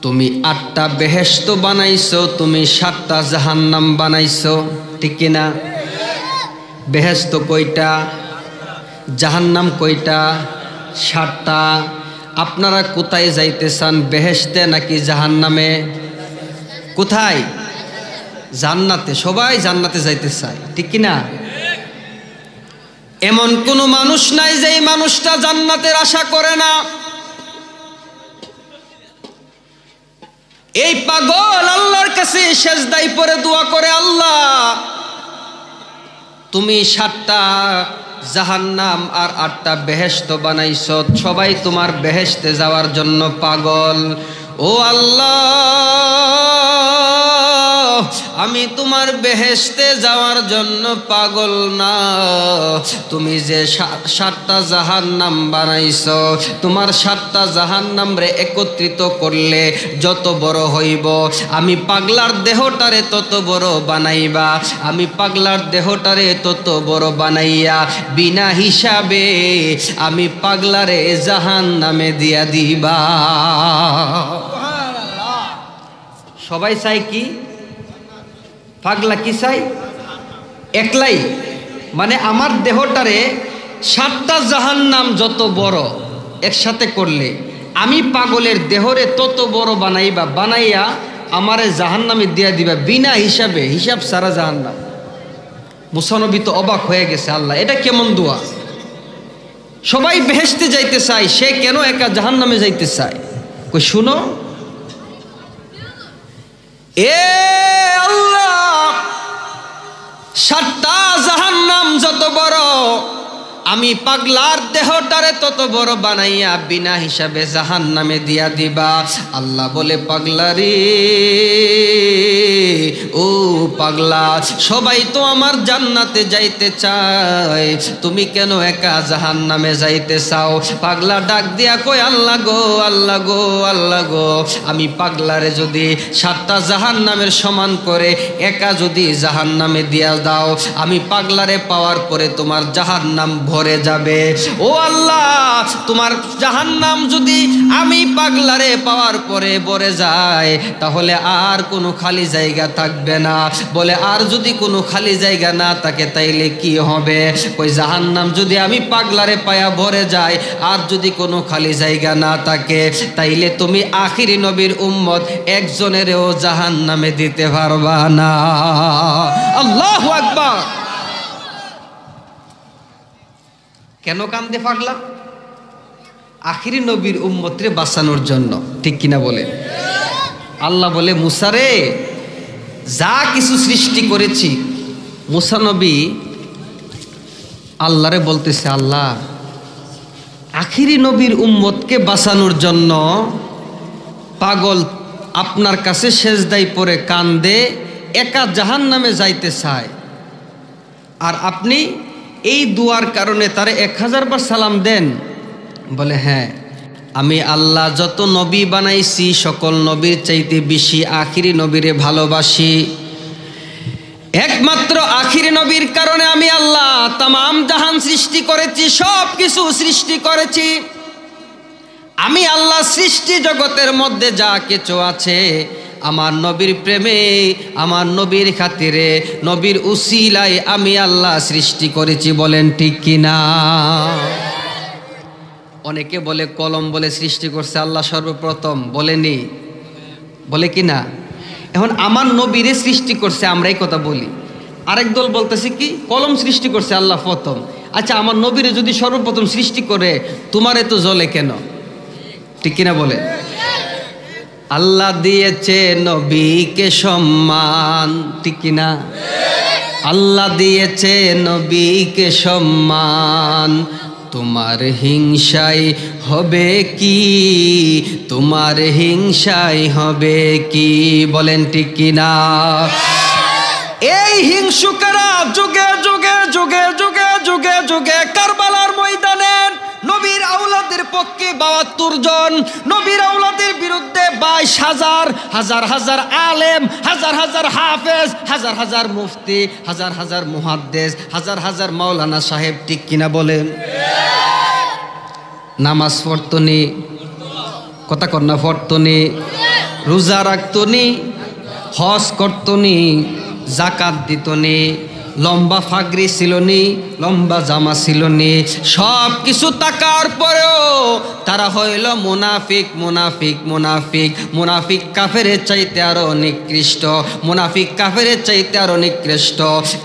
Speaker 1: তুমি 8টা বেহেশত বানাইছো, তুমি 7টা জাহান্নাম বানাইছো, ঠিক কিনা? বেহেশত কয়টা? জাহান্নাম কয়টা? 7টা। আপনারা কোথায় যাইতে চান, বেহেশতে নাকি জাহান্নামে? কোথায়? জান্নাতে। সবাই জান্নাতে যাইতে চায়, ঠিক কিনা? এমন কোন মানুষ নাই যে এই মানুষটা জান্নাতের আশা করে না। এই পাগল আল্লাহর কাছে সেজদায় পড়ে দোয়া করে, আল্লাহ তুমি 7টা জাহান্নাম আর 8টা বেহেশত বানাইছো, সবাই তোমার বেহেশতে যাওয়ার জন্য পাগল। ও আল্লাহ, আমি তোমার বেহেশতে যাওয়ার জন্য পাগল না, তুমি যে 7টা জাহান্নাম বানাইছো, তোমার 7টা জাহান্নাম রে একত্রিত করলে যত বড় হইব, আমি পাগলার দেহটারে তত বড় বানাইবা, আমি পাগলার দেহটারে তত বড় বানাইয়া বিনা হিসাবে আমি পাগলারে জাহান্নামে দিয়া দিবা। সবাই চাই কি? পাগলা কি চাই? একলাই, মানে আমার দেহটারে 7টা জাহান্নাম যত বড় একসাথে করলে আমি পাগলের দেহরে তত বড় বানাইয়া আমারে জাহান্নামে দিয়া দিবা বিনা হিসাবে, হিসাব সারা জাহান্নাম। মুসা নবী তো অবাক হয়ে গেছে, আল্লাহ এটা কেমন দোয়া? সবাই বেহেশতে যাইতে চায়, সে কেন একা জাহান্নামে যাইতে চায়? কই শুনো, এ আল্লাহ, 7টা জাহান্নাম যত বড় আমি পাগলার দেহটারে তত বড় বানাইয়া বিনা হিসাবে জাহান্নামে দিয়া দিবা। আল্লাহ বলে, পাগলারে, ও পাগলা, সবাই তো আমার জান্নাতে যাইতে চায়, তুমি কেন একা জাহান্নামে যাইতে চাও? পাগলা ডাক দিয়া কই, আল্লাহ গো, আল্লাহ গো, আল্লাহ গো, আমি পাগলারে যদি 7টা জাহান্নামের সমান করে একা যদি জাহান্নামে দিয়া দাও, আমি পাগলারে পাওয়ার পরে তোমার জাহান্নাম ভরে যাবে। ও আল্লাহ, তোমার জাহান্নাম যদি আমি পাগলারে পাওয়ার পরে ভরে যায়, তাহলে আর কোনো খালি জায়গা থাকবে না। বলে, আর যদি কোনো খালি জায়গা না থাকে তাইলে কি হবে? ওই জাহান্নাম যদি আমি পাগলারে পায়া ভরে যায়, আর যদি কোনো খালি জায়গা না থাকে, তাইলে তুমি আখিরি নবীর উম্মত একজনেরও জাহান্নামে দিতে পারবা না। আল্লাহু আকবার। কেন কান্দে পাগলা? আখিরি নবীর উম্মতরে বাঁচানোর জন্য, ঠিক কিনা বলে? আল্লাহ বলে, মুসা রে, যা কিছু সৃষ্টি করেছি, মুসা নবী আল্লাহরে বলতেছে, আল্লাহ আখিরি নবীর উম্মতকে বাঁচানোর জন্য পাগল আপনার কাছে সেজদায় পড়ে কান্দে, একা জাহান্নামে যাইতে চায়, আর আপনি এই দুয়ার কারণে তারে 1000 বার সালাম দেন। বলে, হ্যাঁ, আমি আল্লাহ যত নবী বানাইছি সকল নবীর চাইতে বেশি আখিরি নবীরে ভালোবাসি। একমাত্র আখিরি নবীর কারণে আমি আল্লাহ তামাম জাহান সৃষ্টি করেছি, সব কিছু সৃষ্টি করেছি। আমি আল্লাহ সৃষ্টি জগতের মধ্যে যা কিছু আছে আমার নবীর প্রেমে, আমার নবীর খাতিরে, নবীর উসিলায় আমি আল্লাহ সৃষ্টি করেছি। বলেন ঠিক কিনা? অনেকে বলে কলম বলে সৃষ্টি করছে আল্লাহ সর্বপ্রথম, বলেনি? বলে কি না? এখন আমার নবীরে সৃষ্টি করছে, আমরা এই কথা বলি। আরেক দল বলতেছে কি, কলম সৃষ্টি করছে আল্লাহ প্রথম। আচ্ছা, আমার নবীরে যদি সর্বপ্রথম সৃষ্টি করে, তোমারে তো জ্বলে কেন? ঠিক কিনা বলে? আল্লাহ দিয়েছে নবীকে সম্মান, ঠিক কিনা? আল্লাহ দিয়েছে নবীকে সম্মান, তোমার হিংসায় হবে কি? তোমার হিংসায় হবে কি? বলেন ঠিক কিনা? এই হিংসুকেরা যুগে যুগে যুগে যুগে যুগে যুগে কারবালার ময়দানে নবীর আওলাদের পক্ষে 72 জন, নবীর আওলাদের বিরুদ্ধে 22,000, হাজার হাজার আলেম, হাজার হাজার হাফেজ, হাজার হাজার মুফতি, হাজার হাজার মুহাদ্দিস, হাজার হাজার মাওলানা সাহেব, ঠিক কিনা বলেন? নামাজ পড়তনি, কথা কন্যা পড়তনি, রোজা রাখতনি, হজ করতনি, জাকাত দিতনি, লম্বা ফাগরি ছিলনি, লম্বা জামা ছিলনি, সব কিছু থাকার পরেও তারা হইল মুনাফিক, মুনাফিক, মুনাফিক। মুনাফিক কাফেরের চাইতে আরো নিকৃষ্ট, মুনাফিক কাফেরের চাইতে আরো নিকৃষ্ট।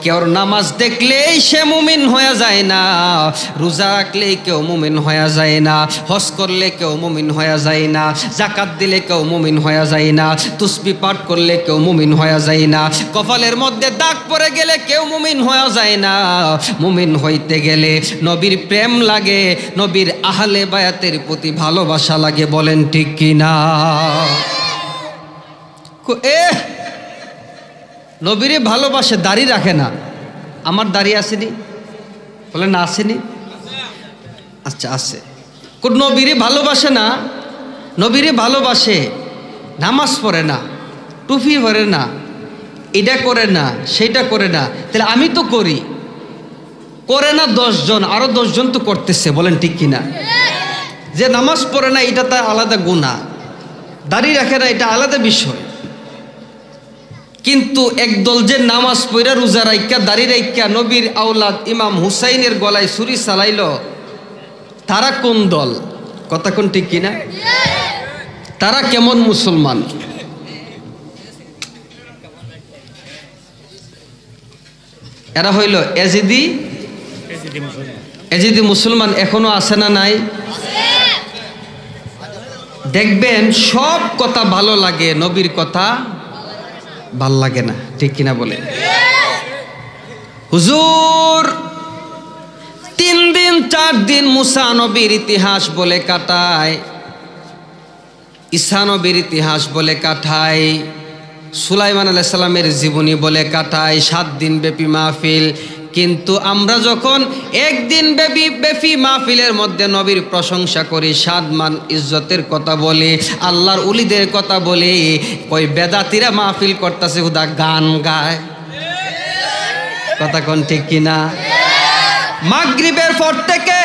Speaker 1: কেউ নামাজ দেখলেই সে মুমিন হয়ে যায় না, রোজা রাখলেই কেউ মুমিন হয়ে যায় না, হজ করলে কেউ মুমিন হয়ে যায় না, জাকাত দিলে কেউ মুমিন হয়ে যায় না, তুসবিহ পাঠ করলে কেউ মুমিন হয়ে যায় না, কপালের মধ্যে দাগ পড়ে গেলে কেউ মুমিন হয়ে যায় না। মুমিন হইতে গেলে নবীর প্রেম লাগে, নবীর আহলে বায়াতের প্রতি ভালোবাসা লাগে। বলেন ঠিক কিনা? নবীরে ভালোবাসে, দাড়ি রাখে না। আমার দাড়ি আসেনি? বলে না, আসেনি? আচ্ছা, আছে। কোন নবীরে ভালোবাসে না? নবীরে ভালোবাসে, নামাজ পড়ে না, টুপি পরে না, এটা করে না, সেটা করে না। তাহলে আমি তো করি, করে না 10 জন, আরো 10 জন তো করতেছে। বলেন ঠিক কিনা? যে নামাজ পড়ে না এটা তার আলাদা গুনাহ, দাড়ি রাখে না এটা আলাদা বিষয়, কিন্তু একদল যে নামাজ পড়া রোজা রাইকা দাড়ি রাইকা নবীর আওলাদ ইমাম হুসাইনের গলায় ছুরি চালাইল, তারা কোন দল? কথা কোন ঠিক কিনা? তারা কেমন মুসলমান? এরা হইল এজিদি মুসলমান। এখনো আছে না নাই? দেখবেন সব কথা ভালো লাগে, নবীর কথা ভাল লাগে না, ঠিক কিনা বলে? হুজুর 3 দিন 4 দিন মুসা নবীর ইতিহাস বলে কাটায়, ঈসা নবীর ইতিহাস বলে কাটায়, সুলাইমান আলাইহিস সালামের জীবনী বলে কাটায়, 7 দিন ব্যাপী মাহফিল। কিন্তু আমরা যখন একদিন ব্যাপী মাহফিলের মধ্যে নবীর প্রশংসা করি, সাদমান ইজ্জতের কথা বলি, আল্লাহর উলিদের কথা বলি, ওই বেদাতিরা মাহফিল করতেছে হুদা গান গায়। কথা কোন ঠিক কিনা? মাগরিবের পর থেকে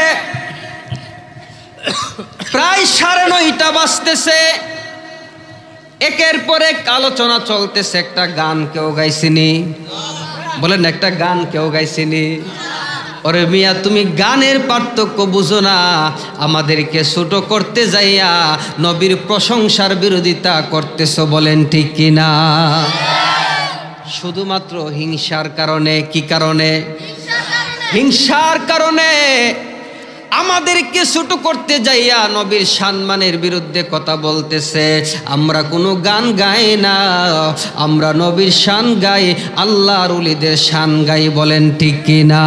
Speaker 1: প্রায় 9:30 বাজতেছে, একের পর এক আলোচনা চলতেছে। একটা গান কেউ গাইছিনি? বলেন, একটা গান কেউ গাইছিনি? ওরে মিয়া, তুমি গানের পার্থক্য বুঝো না, আমাদেরকে ছোট করতে যাইয়া নবীর প্রশংসার বিরোধিতা করতেছো। বলেন ঠিক কিনা? শুধুমাত্র হিংসার কারণে। কি কারণে? হিংসার কারণে আমাদেরকে ছোট করতে যাইয়া নবীর সম্মানের বিরুদ্ধে কথা বলতেছে। আমরা কোনো গান গাই না, আমরা নবীর শান গাই, আল্লাহর ওলিদের শান গাই। বলেন ঠিক কিনা?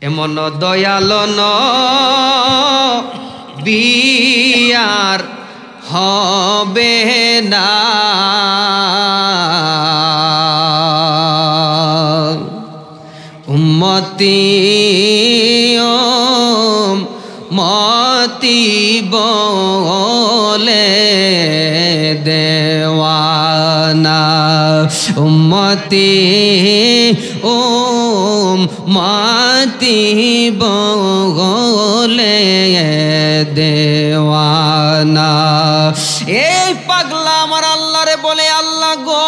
Speaker 1: এমন দয়ালো নবী আর হবে না, উম্মতি মতি বলে দেওয়ানা, উম্মতি মতি বলে দেওয়ানা। এই পাগলা আমার আল্লাহরে বলে, আল্লাহ গো,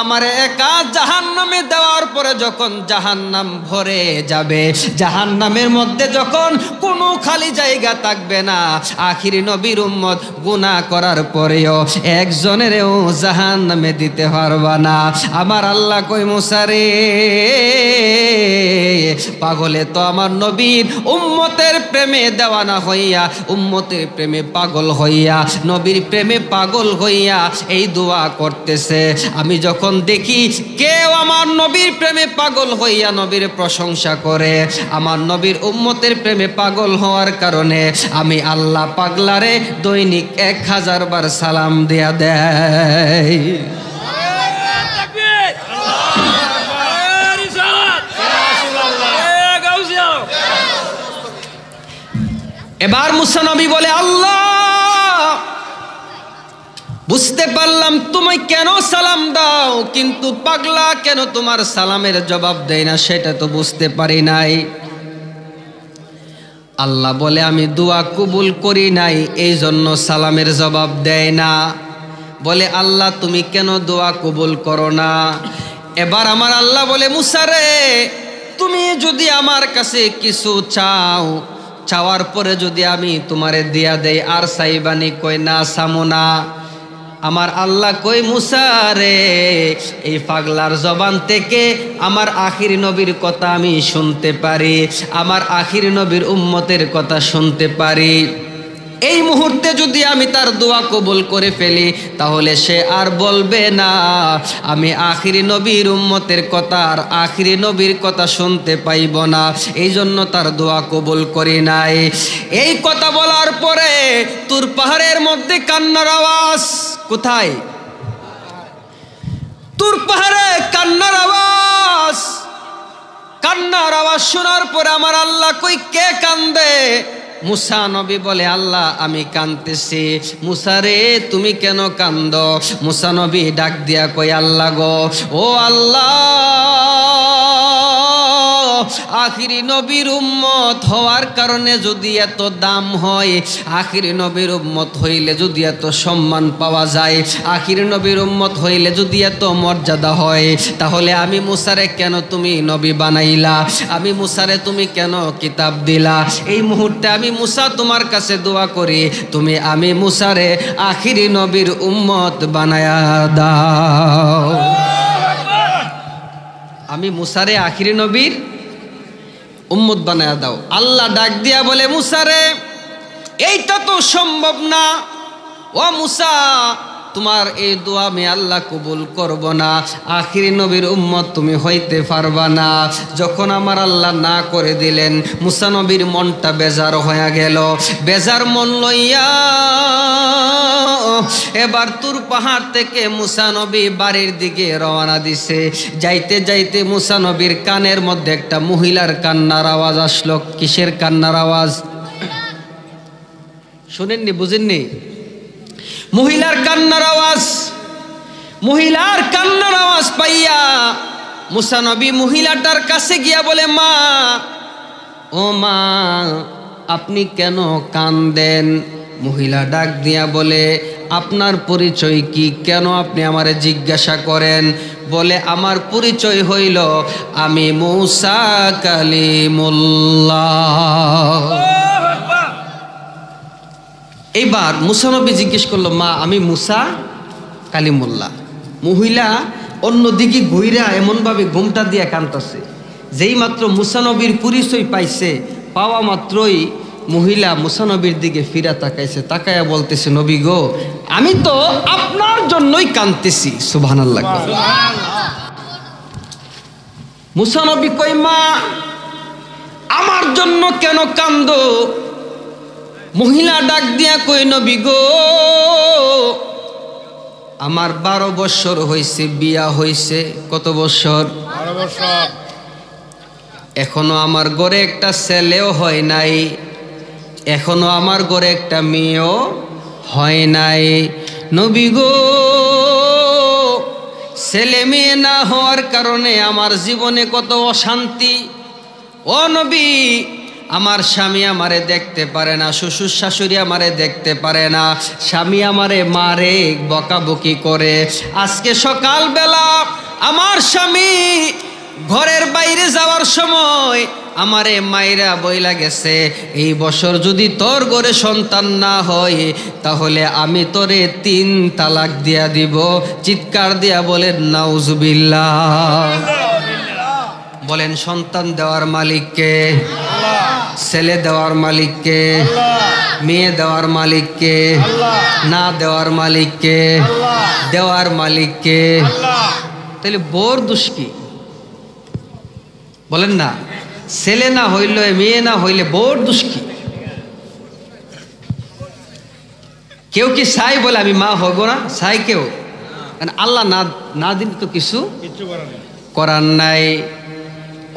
Speaker 1: আমার একা জাহান্নামে দেওয়ার পরে যখন জাহান্নাম ভরে যাবে, জাহান্নামের মধ্যে যখন কোনো খালি জায়গা থাকবে না, আখিরি নবীর উম্মত গুনাহ করার পরেও একজনেরও জাহান্নামে দিতে পারবা না। আমার আল্লাহ কই, মুসা রে, পাগলে তো আমার নবীর উম্মতের প্রেমে দেওয়ানা হইয়া, উম্মতের প্রেমে পাগল হইয়া, নবীর প্রেমে পাগল হইয়া এই দোয়া করতেছে। আমি যখন দেখি কেউ আমার নবীর প্রেমে পাগল হইয়া নবীর প্রশংসা করে, আমার নবীর উম্মতের প্রেমে পাগল হওয়ার কারণে আমি আল্লাহ পাগলারে দৈনিক 1000 বার সালাম দেয়া দেয়। এবার মুসা নবী বলে, আল্লাহ বুঝতে পারলাম তুমি কেন সালাম দাও, কিন্তু পাগলা কেন তোমার সালামের জবাব দেয় না সেটা তো বুঝতে পারি নাই। আল্লাহ বলে, আমি দোয়া কবুল করি নাই, এই জন্য সালামের জবাব দেয় না। বলে, আল্লাহ তুমি কেন দোয়া কবুল করো না? এবার আমার আল্লাহ বলে, মুসা রে, তুমি যদি আমার কাছে কিছু চাও, চাওয়ার পরে যদি আমি তোমারে দিয়া দেই আর চাইবানি? কই না, চামো না। আমার আল্লাহ কই, মুসা রে, এই পাগলার জবান থেকে আমার আখিরি নবীর কথা আমি শুনতে পারি, আমার আখিরি নবীর উম্মতের কথা শুনতে পারি। এই মুহূর্তে যদি আমি তার দোয়া কবুল করে ফেলি, তাহলে সে আর বলবে না আমি আখিরি নবীর উম্মতের কথা আর আখিরি নবীর কথা শুনতে পাইব না, এই জন্য তার দোয়া কবুল করি নাই। এই কথা বলার পরে তুর পাহাড়ের মধ্যে কান্নার আওয়াজ। কোথায়? তুর পাহাড়ে কান্নার আওয়াজ। কান্নার আওয়াজ শোনার পরে আমার আল্লাহ কই, কে কান্দে? মুসা নবী বলে, আল্লাহ আমি কাঁদতেছি। মুসা রে, তুমি কেন কান্দ? মুসা নবী ডাক দিয়া কই, আল্লাহ গো, ও আল্লাহ, আখিরি নবীর উম্মত হওয়ার কারণে যদি এত দাম হয়, আখিরি নবীর উম্মত হইলে যদি এত সম্মান পাওয়া যায়, আখিরি নবীর উম্মত হইলে যদি এত মর্যাদা হয়, তাহলে আমি মুসারে কেন তুমি নবী বানাইলা? আমি মুসারে তুমি কেন কিতাব দিলা? এই মুহূর্তে আমি মুসা তোমার কাছে দোয়া করি, তুমি আমি মুসারে আখিরি নবীর উম্মত বানায়া দাও। আমি মুসারে আখিরি নবীর উম্মত বানায়া দাও। আল্লাহ ডাক দিয়া বলে, মুসারে এইটা তো সম্ভব না, ও মুসা তোমার এই দোয়া আমি আল্লাহ কবুল করব না, আখিরি নবীর উম্মত তুমি হইতে পারবা না। যখন আমার আল্লাহ না করে দিলেন, মুসা নবীর মনটা বেজার হয়ে গেল। বেজার মন লইয়া এবার তুর পাহাড় থেকে মুসা নবী বাড়ির দিকে রওনা দিছে। যাইতে যাইতে মুসা নবীর কানের মধ্যে একটা মহিলার কান্নার আওয়াজ আসলো। কিসের কান্নার আওয়াজ শুনেননি? বুঝেননি? মহিলার কান্নার আওয়াজ। মহিলার কান্নার আওয়াজ পাইয়া মুসা নবী মহিলাটার কাছে গিয়া বলে, মা, ও মা, আপনি কেন কান্দেন? মহিলা ডাক দিয়া বলে, আপনার পরিচয় কি? কেন আপনি আমারে জিজ্ঞাসা করেন? বলে, আমার পরিচয় হইল আমি মুসা কালিমুল্লাহ। এইবার মুসা নবী জিজ্ঞেস করলো, মা, আমি মুসা কালিমুল্লাহ। মহিলা অন্যদিকে ঘুইরা এমনভাবে ঘুমটা দিয়া কাঁদতেছে। যেই মাত্র মুসা নবীর পরিচয় পাইছে, পাওয়া মাত্রই মহিলা মুসা নবীর দিকে ফিরা তাকাইছে। তাকায়া বলতেছে, নবী গো, আমি তো আপনার জন্যই কাঁদতেছি। সুবহানাল্লাহ। মুসা নবী কই, মা, আমার জন্য কেন কান্দো? মহিলা ডাক দিয়া কই, নবী গো, আমার 12 বছর হয়েছে বিয়া হয়েছে। কত বছর?
Speaker 2: 12 বছর।
Speaker 1: এখনো আমার ঘরে একটা ছেলেও হয় নাই, এখনো আমার ঘরে একটা মেয়েও হয় নাই। নবী গো, ছেলে মেয়ে না হওয়ার কারণে আমার জীবনে কত অশান্তি। ও নবী, আমার স্বামী আমারে দেখতে পারে না, শ্বশুর শাশুড়ি আমারে দেখতে পারে না, স্বামী আমারে মারে, বকাবকি করে। আজকে সকালবেলা আমার স্বামী ঘরের বাইরে যাওয়ার সময় আমারে মাইরা বইলা গেছে, এই বছর যদি তোর ঘরে সন্তান না হয় তাহলে আমি তোরে 3 তালাক দিয়া দিব। চিৎকার দিয়া বলেন নাউজুবিল্লাহ। বলেন, সন্তান দেওয়ার মালিক কে? ছেলে দেওয়ার মালিক কে? মেয়ে দেওয়ার মালিক কে? না দেওয়ার মালিক কে? দেওয়ার মালিক কে? তাহলে বোর দোষ কি? বলেন না, ছেলে না হইলে, মেয়ে না হইলে বোর দোষ কি? কেউ কি চাই বলে আমি মা হইব না? চাই কেউ? আল্লাহ না দিন তো কিছু করার নাই।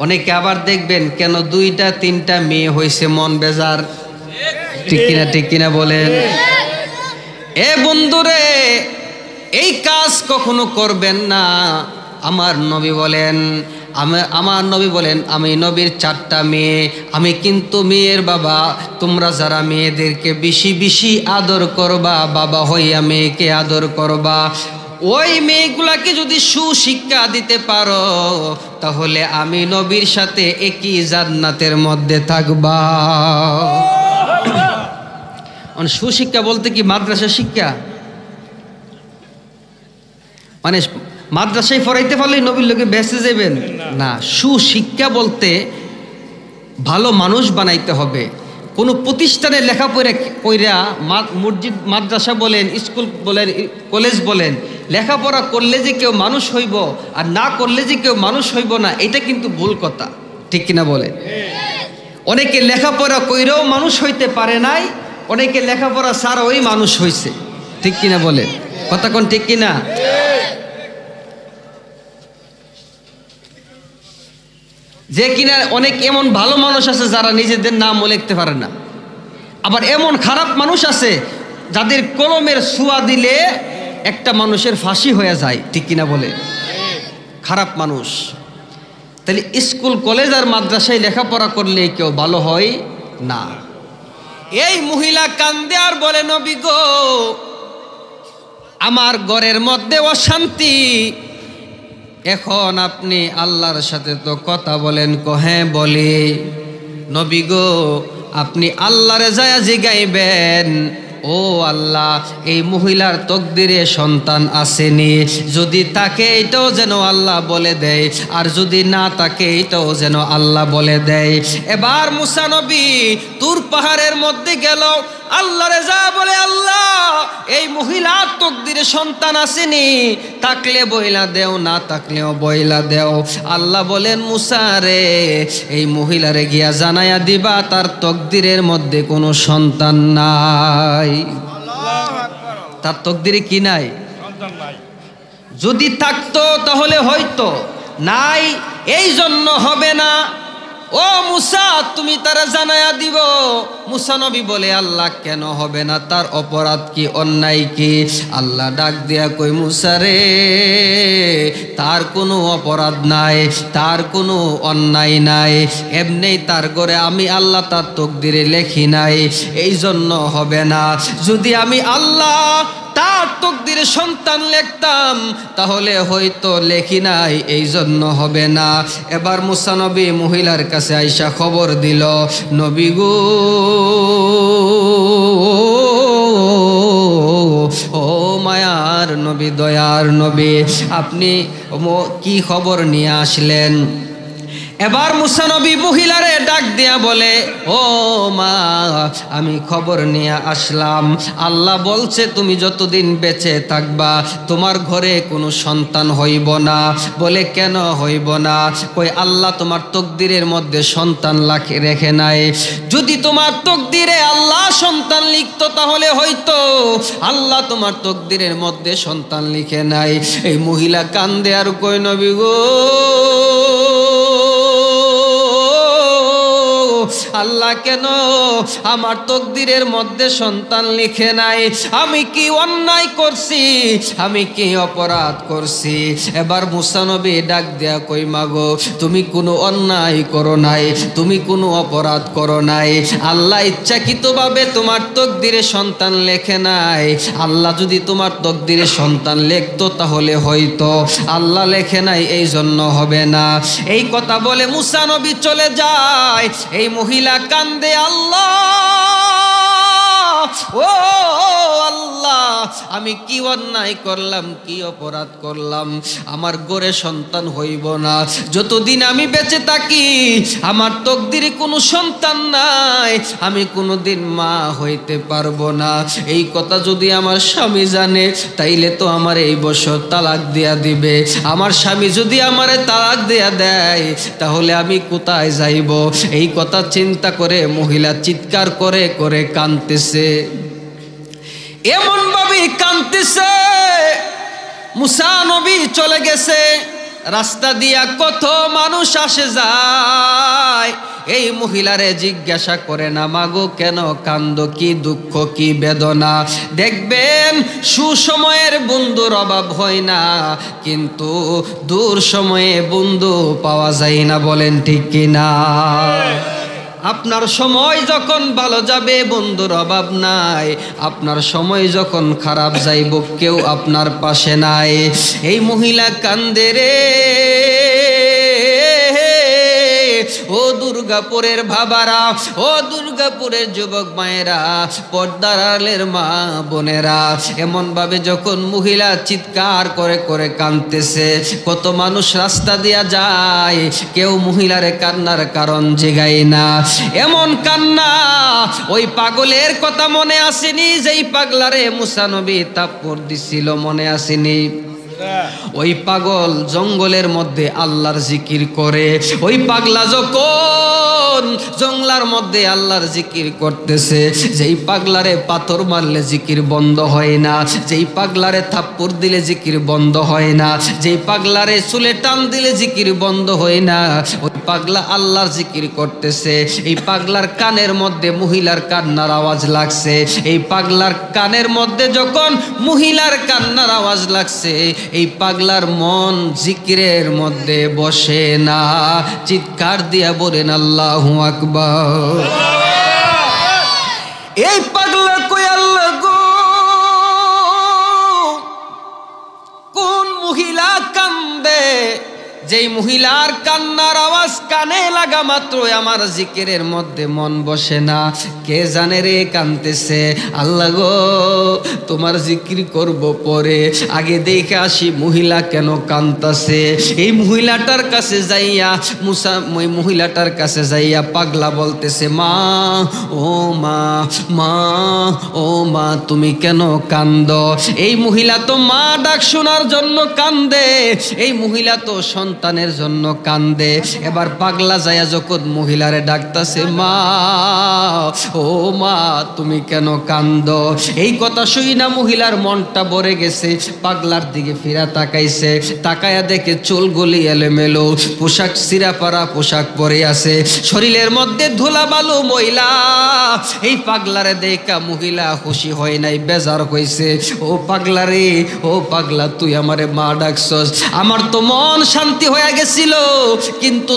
Speaker 1: অনেকে আবার দেখবেন কেন 2টা 3টা মেয়ে হয়েছে, মন বেজার। ঠিক কিনা? ঠিক কিনা বলেন? এ বন্ধুরে, এই কাজ কখনো করবেন না। আমার নবী বলেন, আমি নবীর 4টা মেয়ে, আমি কিন্তু মেয়ের বাবা। তোমরা যারা মেয়েদেরকে বেশি বেশি আদর করবা, বাবা হইয়া মেয়েকে আদর করবা, ওই মেয়েগুলাকে যদি সুশিক্ষা দিতে পারো তাহলে আমি নবীর সাথে একই জান্নাতের মধ্যে থাকবা। সুশিক্ষা বলতে কি মাদ্রাসা শিক্ষা? মানে মাদ্রাসায় পড়াইতে পারলেই নবীর লোকে বেঁচে যাবেন না। সুশিক্ষা বলতে ভালো মানুষ বানাইতে হবে। কোনো প্রতিষ্ঠানে লেখাপড়া কইরা, মসজিদ মাদ্রাসা বলেন, স্কুল বলেন, কলেজ বলেন, লেখাপড়া করলে যে কেউ মানুষ হইব আর না করলে যে কেউ মানুষ হইব না, এটা কিন্তু ভুল কথা। ঠিক কিনা বলেন? অনেকে লেখাপড়া কইরাও মানুষ হইতে পারে নাই, অনেকে লেখাপড়া ছাড়াই মানুষ হইছে। ঠিক কিনা বলেন? কথা কোন ঠিক কিনা? যে কিনা অনেক এমন ভালো মানুষ আছে যারা নিজেদের নামও লিখতে পারে না। আবার এমন খারাপ মানুষ আছে যাদের কলমের ছোঁয়া দিলে একটা মানুষের ফাঁসি হয়ে যায়। ঠিক কিনা বলে? খারাপ মানুষ। তাহলে স্কুল কলেজ আর মাদ্রাসায় লেখাপড়া করলে কেউ ভালো হয় না। এই মহিলা কান্দে আর বলে, নবী গো, আমার ঘরের মধ্যে অশান্তি, এখন আপনি আল্লাহর সাথে তো কথা বলেন। হ্যাঁ বলি। নবী গো, আপনি আল্লাহরে যায়া জিগাইবেন, ও আল্লাহ, এই মহিলার তকদিরে সন্তান আসেনি, যদি তাকে এটাও যেন আল্লাহ বলে দেয়, আর যদি না তাকে এটাও যেন আল্লাহ বলে দেয়। এবার মুসা নবী তুর পাহাড়ের মধ্যে গেল, আল্লাহরে যা বলে, আল্লাহ, এই মহিলার তকদিরে সন্তান আসেনি, থাকলে বইলা দেও, না থাকলেও বইলা দেও। আল্লাহ বলেন, মুসা রে, এই মহিলারে গিয়া জানাইয়া দিবা তার তকদিরের মধ্যে কোনো সন্তান নাই। তার তকদিরে কি নাই? যদি থাকতো তাহলে হয়তো, নাই, এই জন্য হবে না। ও মুসা, তুমি তারা জানায়া দিব। মুসা নবী বলে, আল্লাহ কেন হবে না? তার অপরাধ কি, অন্যায় কি? আল্লাহ ডাক দিয়া কই, মুসা রে, তার কোনো অপরাধ নাই, তার কোনো অন্যায় নাই, এমনি তার ঘরে আমি আল্লাহ তার তকদিরে লেখি নাই, এই জন্য হবে না। যদি আমি আল্লাহ তার তকদিরে সন্তান লিখতাম তাহলে হয়তো লেখি নাই, এই জন্য হবে না। এবার মুসা নবী মহিলার কাছে আইসা খবর দিল, নবী গো, ও মায়ার নবী, দয়ার নবী, আপনি কি খবর নিয়ে আসলেন? এবার মুসা নবী মহিলারে ডাক দিয়া বলে, ও মা, আমি খবর নিয়ে আসলাম, আল্লাহ বলছে তুমি যতদিন বেঁচে থাকবা তোমার ঘরে কোনো সন্তান হইব না। বলে, কেন হইব না? কই, আল্লাহ তোমার তকদিরের মধ্যে সন্তান রেখে নাই। যদি তোমার তকদিরে আল্লাহ সন্তান লিখতো তাহলে হয়তো, আল্লাহ তোমার তকদিরের মধ্যে সন্তান লিখে নাই। এই মহিলা কান্দে আর কই, নবী গো, আল্লাহ কেন আমার তকদিরের মধ্যে সন্তান লিখে নাই? আমি কি অন্যায় করছি? আমি কি অপরাধ করছি? এবার মুসা নবী ডাক দেয়া কই, মাগো, তুমি কোনো অন্যায় করো নাই, তুমি কোনো অপরাধ করো নাই। আল্লাহ ইচ্ছাকৃতভাবে তোমার তকদিরে সন্তান লেখে নাই। আল্লাহ যদি তোমার তকদিরে সন্তান লিখতো তাহলে হয়তো, আল্লাহ লেখে নাই, এই জন্য হবে না। এই কথা বলে মুসা নবী চলে যায়। এই মহিলা কান্দে, আল্লাহ, ও আল্লাহ, আমি কি অন্যায় করলাম, কি অপরাধ করলাম? আমার ঘরে সন্তান হইব না, যতদিন আমি বেঁচে থাকি আমার তকদিরে কোনো সন্তান নাই, আমি কোনোদিন মা হইতে পারবো না। এই কথা যদি আমার স্বামী জানে তাইলে তো আমার এই বছর তালাক দিয়া দিবে। আমার স্বামী যদি আমারে তালাক দিয়া দেয় তাহলে আমি কোথায় যাইব? এই কথা চিন্তা করে মহিলা চিৎকার করে করে কাঁদতেছে, এমন ভাবে কাঁদতেছে। মুসা নবী চলে গেছে, রাস্তা দিয়া কত মানুষ আসে যায়। এই মহিলারে জিজ্ঞাসা করে না, মাগো কেন কান্দো, কি দুঃখ, কি বেদনা? দেখবেন সুসময়ের বন্ধুর অভাব হয় না, কিন্তু দূর সময়ে বন্ধু পাওয়া যায় না। বলেন ঠিক কিনা? আপনার সময় যখন ভালো যাবে বন্ধুর অভাব নাই, আপনার সময় যখন খারাপ যাইব কেউ আপনার পাশে নাই। এই মহিলা কান্দে রে, ও দুর্গাপুরের বাবারা, ও দুর্গাপুরের যুবক মায়েরা, পর্দার আড়ালের মা বোনেরা, এমন ভাবে যখন মহিলা চিৎকার করে করে কাঁদতেছে, কত মানুষ রাস্তা দিয়া যায়, কেউ মহিলারে কান্নার কারণ জিগায় না। এমন কান্না, ওই পাগলের কথা মনে আসেনি যেই পাগলারে মুসা নবী থাপ্পড় দিছিল, মনে আসেনি? ওই পাগল জঙ্গলের মধ্যে আল্লাহর জিকির করে। ওই পাগলা যখন জংলার মধ্যে আল্লাহর জিকির করতেছে। যেই পাগলারে পাথর মারলে জিকির বন্ধ হয় না, যেই পাগলারে থাপ্পড় দিলে জিকির বন্ধ হয় না, যেই পাগলারে চুলে টান দিলে জিকির বন্ধ হয় না, ওই পাগলা আল্লাহর জিকির করতেছে। এই পাগলার কানের মধ্যে মহিলার কান্নার আওয়াজ লাগছে। এই পাগলার কানের মধ্যে যখন মহিলার কান্নার আওয়াজ লাগছে, এই পাগলার মন জিকিরের মধ্যে বসে না। চিৎকার দিয়া বলেন আল্লাহু আকবার। এই পাগলা কই আল্লাহ গো, কোন মহিলা কান্দে? যেই মহিলার কান্নার আওয়াজ কানে লাগা মাত্র আমার জিকিরের মধ্যে মন বসে না। কে জানে রে কানতেছে? আল্লাহ গো, তোমার জিকির করব পরে, আগে দেখে আসি মহিলা কেন কানতাছে। এই মহিলাটার কাছে যাইয়া ওই মহিলাটার কাছে যাইয়া পাগলা বলতেছে, মা ও মা, মা ও মা, তুমি কেন কান্দ? এই মহিলা তো মা ডাক শোনার জন্য কান্দে, এই মহিলা তো সন্তানের জন্য কান্দে। এবার পাগলা যায়া যখন মহিলারে ডাকতাছে, মা ও মা, তুমি কেন কান্দ? এই কথা শুই না মহিলার মনটা ভরে গেছে। পাগলার দিকে ফিরা তাকাইছে, তাকায়া দেখে চুলগুলি এলোমেলো, পোশাক চিরাপাড়া পোশাক পরে আছে, শরীরের মধ্যে ধুলা বালু ময়লা। এই পাগলারে দেখা মহিলা খুশি হয় নাই, বেজার হইছে। ও পাগলা রে, ও পাগলা, তুই আমারে মা ডাকছস, আমার তো মন শান্তি হয়ে গেছিল, কিন্তু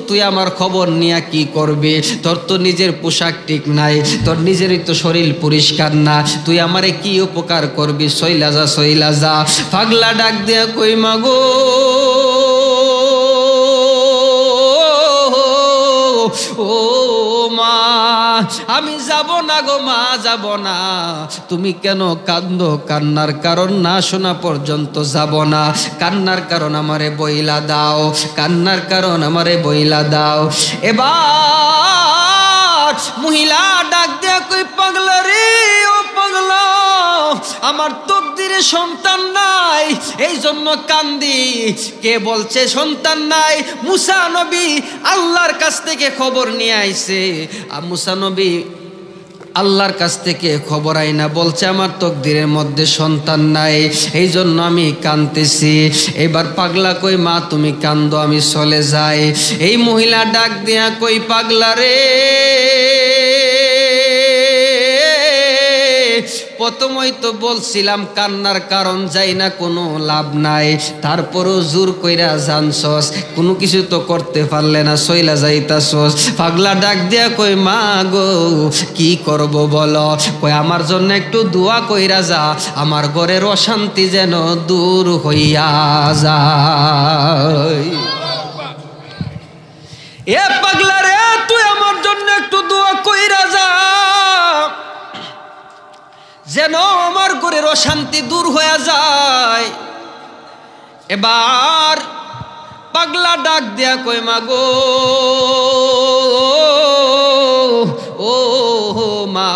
Speaker 1: তুই আমার খবর নিয়া কি করবি? তোর তো নিজের পোশাক ঠিক নাই, তোর নিজেরই তো শরীর পরিষ্কার না, তুই আমারে কি উপকার করবি? সইলা যা, সইলা যা। পাগলা ডাক দিয়া কই, মাগো ও মা, আমি যাব না গো মা, যাব না। তুমি কেন কান্দো? কান্নার কারণ না শোনা পর্যন্ত যাব না। কান্নার কারণ আমারে বইলা দাও, কান্নার কারণ আমারে বইলা দাও। এবার মহিলা ডাক দেয়া কই, পাগলা রে, ও পাগলা, আমার তকদিরে সন্তান নাই, এই জন্য কান্দি। কে বলছে সন্তান নাই? মুসা নবী আল্লাহর কাছ থেকে খবর নিয়ে আইছে। মুসা নবী আল্লাহর কাছ থেকে খবর আইনা বলছে, আমার তকদিরের মধ্যে সন্তান নাই, এই জন্য আমি কাঁদতেছি। এবার পাগলা কই, মা তুমি কান্দো, আমি চলে যাই। এই মহিলা ডাক দিয়া কই, পাগলা রে, প্রথমেই তো বলছিলাম কান্নার কারণ যাই না, কোনো লাভ নাই, তারপরও জোর কইরা জানছস, কোনো কিছু তো করতে পারলে না, সইলা যাইতাছস। পাগলা ডাক দিয়া কই, মা গো, কি করব বলো? কই, আমার জন্য একটু দোয়া কইরা যা, আমার ঘরের অশান্তি যেন দূর হইয়া যায়। এ পাগলা রে, তুই আমার জন্য একটু দোয়া কইরা যা, যেন আমার ঘরের অশান্তি দূর হয়ে যায়। এবার পাগলা ডাক দেয়া কই, মাগো ও মা,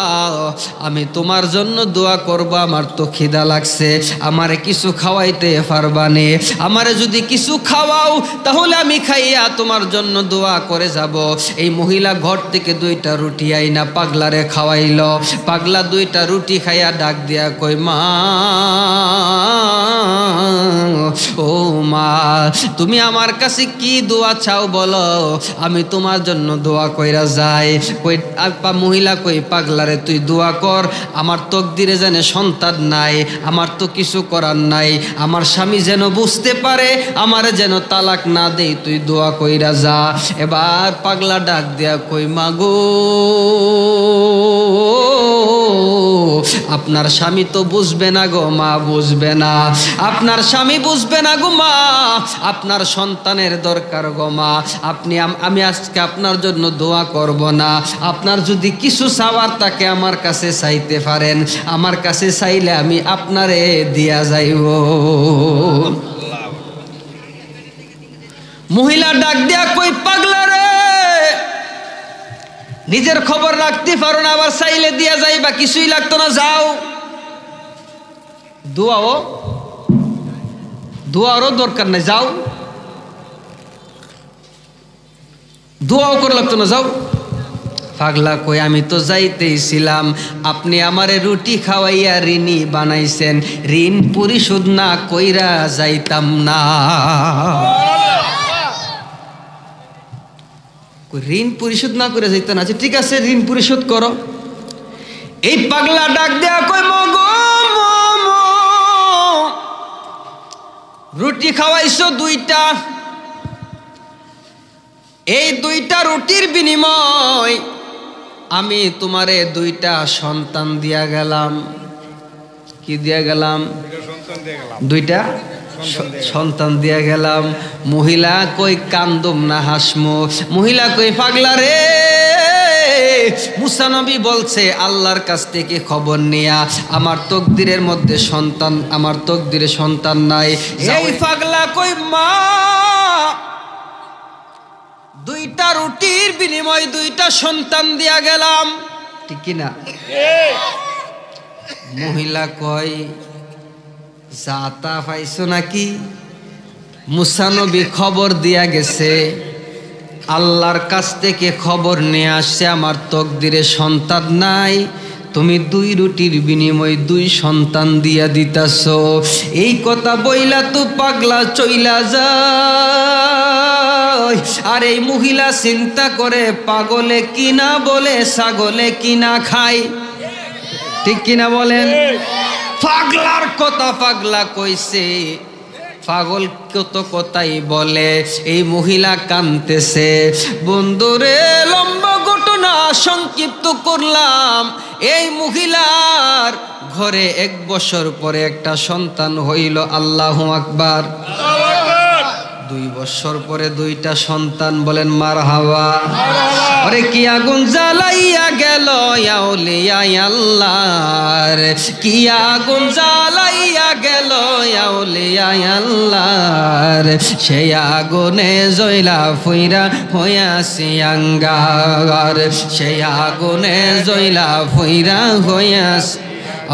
Speaker 1: আমি তোমার জন্য দোয়া করব, আমার তো খিদা লাগছে, আমারে কিছু খাওয়াইতে পারবানে? আমারে যদি কিছু খাওয়াও তাহলে আমি খাইয়া তোমার জন্য দোয়া করে যাব। এই মহিলা ঘর থেকে 2টা রুটি আইনা পাগলারে খাওয়াইল। পাগলা 2টা রুটি খাইয়া ডাক দিয়া কই, মা ও মা, তুমি আমার কাছে কি দোয়া চাও বলো, আমি তোমার জন্য দোয়া কইরা যাই। কই মহিলা কই, পাগলারে তুই দোয়া কর, আমার তকদিরে জানে সন্তান নাই, আমার তো কিছু করার নাই, আমার স্বামী যেন বুঝতে পারে, আমারে যেন তালাক না দেই, তুই দোয়া কইরা যা। এবার পাগলা ডাক দিয়া কই, মাগো আপনার স্বামী তো বুঝবে না গো মা, বুঝবে না, আপনার স্বামী বুঝবে না গো মা, আপনার সন্তানের দরকার গো মা, আমি আজকে আপনার জন্য দোয়া করব না, আপনার যদি কিছু চাওয়ার তাকে আমার কাছে চাইতে পারেন, আমার কাছে চাইলে আমি আপনারে দিয়া যাইব। মহিলা ডাক দিয়া কই, পাগলা রে, নিজের খবর রাখতে পারো না, আবার চাইলে দিয়া যাইবা, কিছুই লাগতো না, যাও। দোয়ারও দরকার নাই, যাও, দোয়াও করে লাগতো না, যাও। পাগলা কই আমি তো যাইতেইছিলাম, আপনি আমারে রুটি খাওয়াইয়া ঋণী বানাইছেন, ঋণ পরিশোধ না কইরা যাইতাম না। ঋণ পরিশোধ না করে যাইতাম না, আচ্ছা ঠিক আছে ঋণ পরিশোধ করো। এই পাগলা ডাক দেয়া কই মগো রুটি খাওয়াইছো 2টা, এই 2টা রুটির বিনিময় আমি তোমারে 2টা সন্তান দিয়া গেলাম। কি দিয়া গেলাম? 2টা সন্তান দিয়া গেলাম। মহিলা কই কান্দুম না হাসমো? মহিলা কই পাগলা রে, মুসা নবী বলছে আল্লাহর কাছ থেকে খবর নিয়া আমার তকদিরের মধ্যে সন্তান, আমার তকদিরে সন্তান নাই। এই পাগলা কই মা 2টা রুটির বিনিময় 2টা সন্তান দিয়া গেলাম, ঠিক কিনা? মহিলা কয় জাতা পাইছো নাকি? মুসা নবী খবর দিয়া গেছে, আল্লাহর কাছ থেকে খবর নিয়ে আসছে আমার তকদিরে সন্তান নাই, তুমি 2 রুটির বিনিময়ে 2 সন্তান দিয়া দিতাছ। এই কথা বইলা তো পাগলা চইলা যায়। আর এই মহিলা চিন্তা করে পাগলে কিনা বলে ছাগলে কিনা খায়, ঠিক কিনা বলেন? পাগলার কথা পাগলা কইছে, পাগল কত কথাই বলে। এই মহিলা কাঁদতেছে। বন্ধুরে লম্বা ঘটনা সংক্ষিপ্ত করলাম, এই মহিলার ঘরে 1 বছর পরে একটা সন্তান হইল। আল্লাহু আকবার। 2 বছর পরে 2টা সন্তান, বলেন মারহাবা। আরে কি আগুন জ্বালাইয়া গেল আউলিয়া আল্লাহর, কি আগুন জ্বালাইয়া গেল আউলিয়া আল্লাহর, সেই আগুনে জয়লা ফুইরা হইয়াছি আঙ্গার, সেই আগুনে জয়লা ফুইরা হইয়াছি।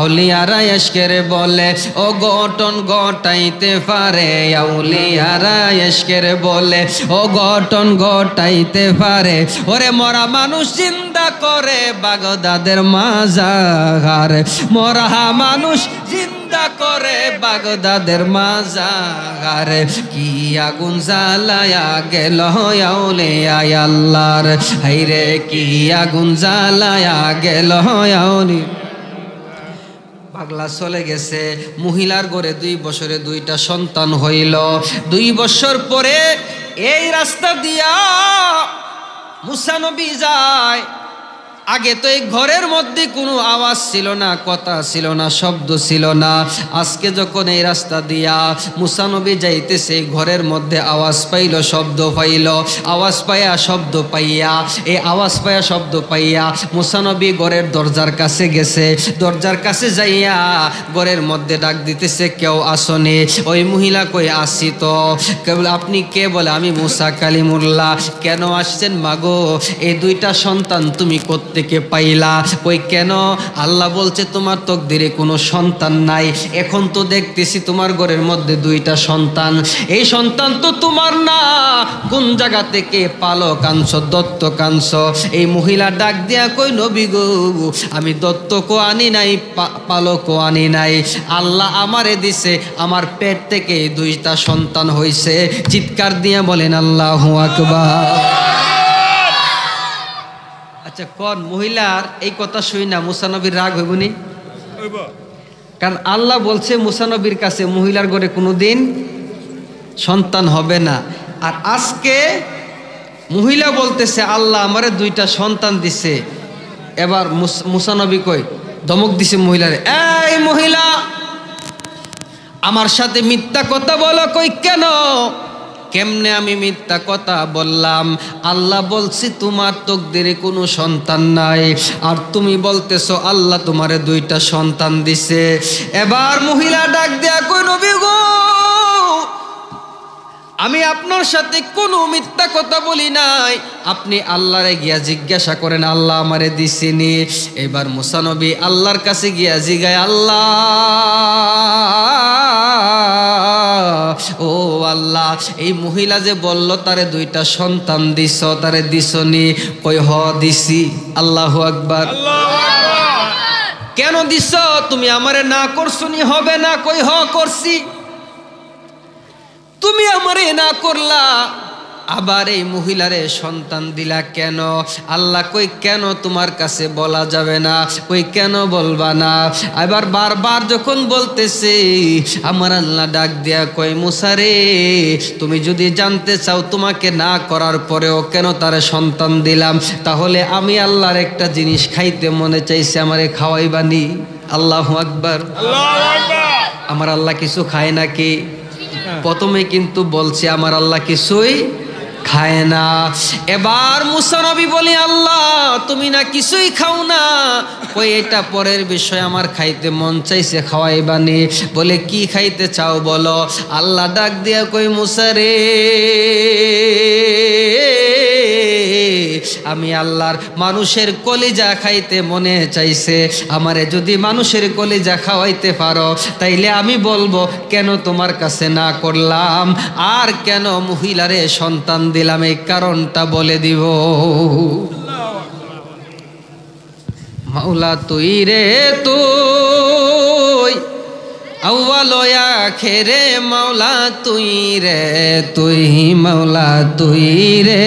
Speaker 1: আউলিয়ারা এশকের বলে ও গঠন ঘটাইতে পারে, আউলিয়ারা এশকের বলে ও গঠন ঘটাইতে পারে। ওরে মরা মানুষ জিন্দা করে বাগদাদের মাজার, মরা মানুষ জিন্দা করে বাগদাদের মাজার। কি আগুন জ্বালায়া গেল আউলিয়া আল্লাহর, হাইরে কি আগুন জ্বালায়া গেল আউলিয়া। পাগলা চলে গেছে। মহিলার ঘরে 2 বছরে 2টা সন্তান হইল। 2 বছর পরে এই রাস্তা দিয়া মুসা নবী যায়। আগে তো এই ঘরের মধ্যে কোনো আওয়াজ ছিল না, কথা ছিল না, শব্দ ছিল না। আজকে যখন এই রাস্তা দিয়া মুসা নবী যাইতেছে, ঘরের মধ্যে আওয়াজ পাইল, শব্দ পাইল। আওয়াজ পাইয়া শব্দ পাইয়া, এই আওয়াজ পাইয়া শব্দ পাইয়া মুসা নবী ঘরের দরজার কাছে গেছে। দরজার কাছে যাইয়া ঘরের মধ্যে ডাক দিতেছে, কেউ আসনে? ওই মহিলা কই আসি তো। কেবল আপনি কে? বলে আমি মুসা কালিমুল্লাহ। কেন আসছেন মাগো? এই 2টা সন্তান তুমি থেকে পাইলা? কই কেন? আল্লাহ বলছে তোমার তকদিরে কোনো সন্তান নাই। এখন তো দেখতেছি তোমার ঘরের মধ্যে 2টা সন্তান, এই সন্তান তো তোমার না। কোন জায়গা থেকে পালক আনছো, দত্তক আনছো? এই মহিলা ডাক দিয়া কই নবী গো, আমি দত্তকও আনি নাই, পালকও আনি নাই, আল্লাহ আমারে দিছে, আমার পেট থেকে 2টা সন্তান হইছে। চিৎকার দিয়া বলেন আল্লাহু আকবার। আচ্ছা কোন মহিলার এই কথা শুই না মুসা নবীর রাগ হইবনি? কারণ আল্লাহ বলছে মুসা নবীর কাছে মহিলার ঘরে কোনোদিন সন্তান হবে না। আর আজকে মহিলা বলতেছে আল্লাহ আমারে 2টা সন্তান দিছে। এবার মুসা নবী কই ধমক দিছে মহিলারে, এই মহিলা আমার সাথে মিথ্যা কথা বলো। কই কেন? কেমনে আমি মিথ্যা কথা বললাম? আল্লাহ বলছি তোমার তকদিরে কোনো সন্তান নাই, আর তুমি বলতেছো আল্লাহ তোমারে 2টা সন্তান দিছে। এবার মহিলা ডাক দেয়া কই নবী গো, আমি আপনার সাথে কোনো মিথ্যা কথা বলি নাই। আপনি আল্লাহরে গিয়া জিজ্ঞাসা করেন আল্লাহ আমারে দিছেনি। এবার মুসা নবী আল্লাহর কাছে গিয়া জিগায়, আল্লাহ ও আল্লাহ, এই মহিলা যে বলল তারে 2টা সন্তান দিছ, তারে দিছনি? কই হ দিছি। আল্লাহু আকবার। কেন দিছ? তুমি আমারে না করছনি হবে না? কই হ করছি। তুমি আমারে না করলা, আবার এই মহিলারে সন্তান দিলা কেন? আল্লাহ কই কেন তোমার কাছে বলা যাবে না? কই কেন বলবা না? এবার বারবার যখন বলতেছে, আমার আল্লাহ ডাক দিয়া কই, মুসা রে, তুমি যদি জানতে চাও তোমাকে না করার পরেও কেন তারে সন্তান দিলাম, তাহলে আমি আল্লাহর একটা জিনিস খাইতে মনে চাইছে, আমারে খাওয়াইবানি। আল্লাহু আকবার। আমার আল্লাহ কিছু খায় নাকি? প্রথমে কিন্তু বলছে আমার আল্লাহ কিছুই খায় না। এবার মুসা নবী বলে, আল্লাহ তুমি না কিছুই খাও না। কই এটা পরের বিষয়, আমার খাইতে মন চাইছে, খাওয়াইবানি। বলে কি খাইতে চাও বলো। আল্লাহ ডাক দিয়া কই, মুসা রে, আমি আল্লাহর মানুষের কলিজা খাইতে মনে চাইছে, আমারে যদি মানুষের কলিজা খাওয়াইতে পারো তাইলে আমি বলবো কেন তোমার কাছে না করলাম, আর কেন মহিলারে সন্তান দিলাম, এই কারণটা বলে দিব। মাওলা তুই রে তুই, আউয়াল আখিরে মাওলা তুই রে তুই, মাওলা তুই রে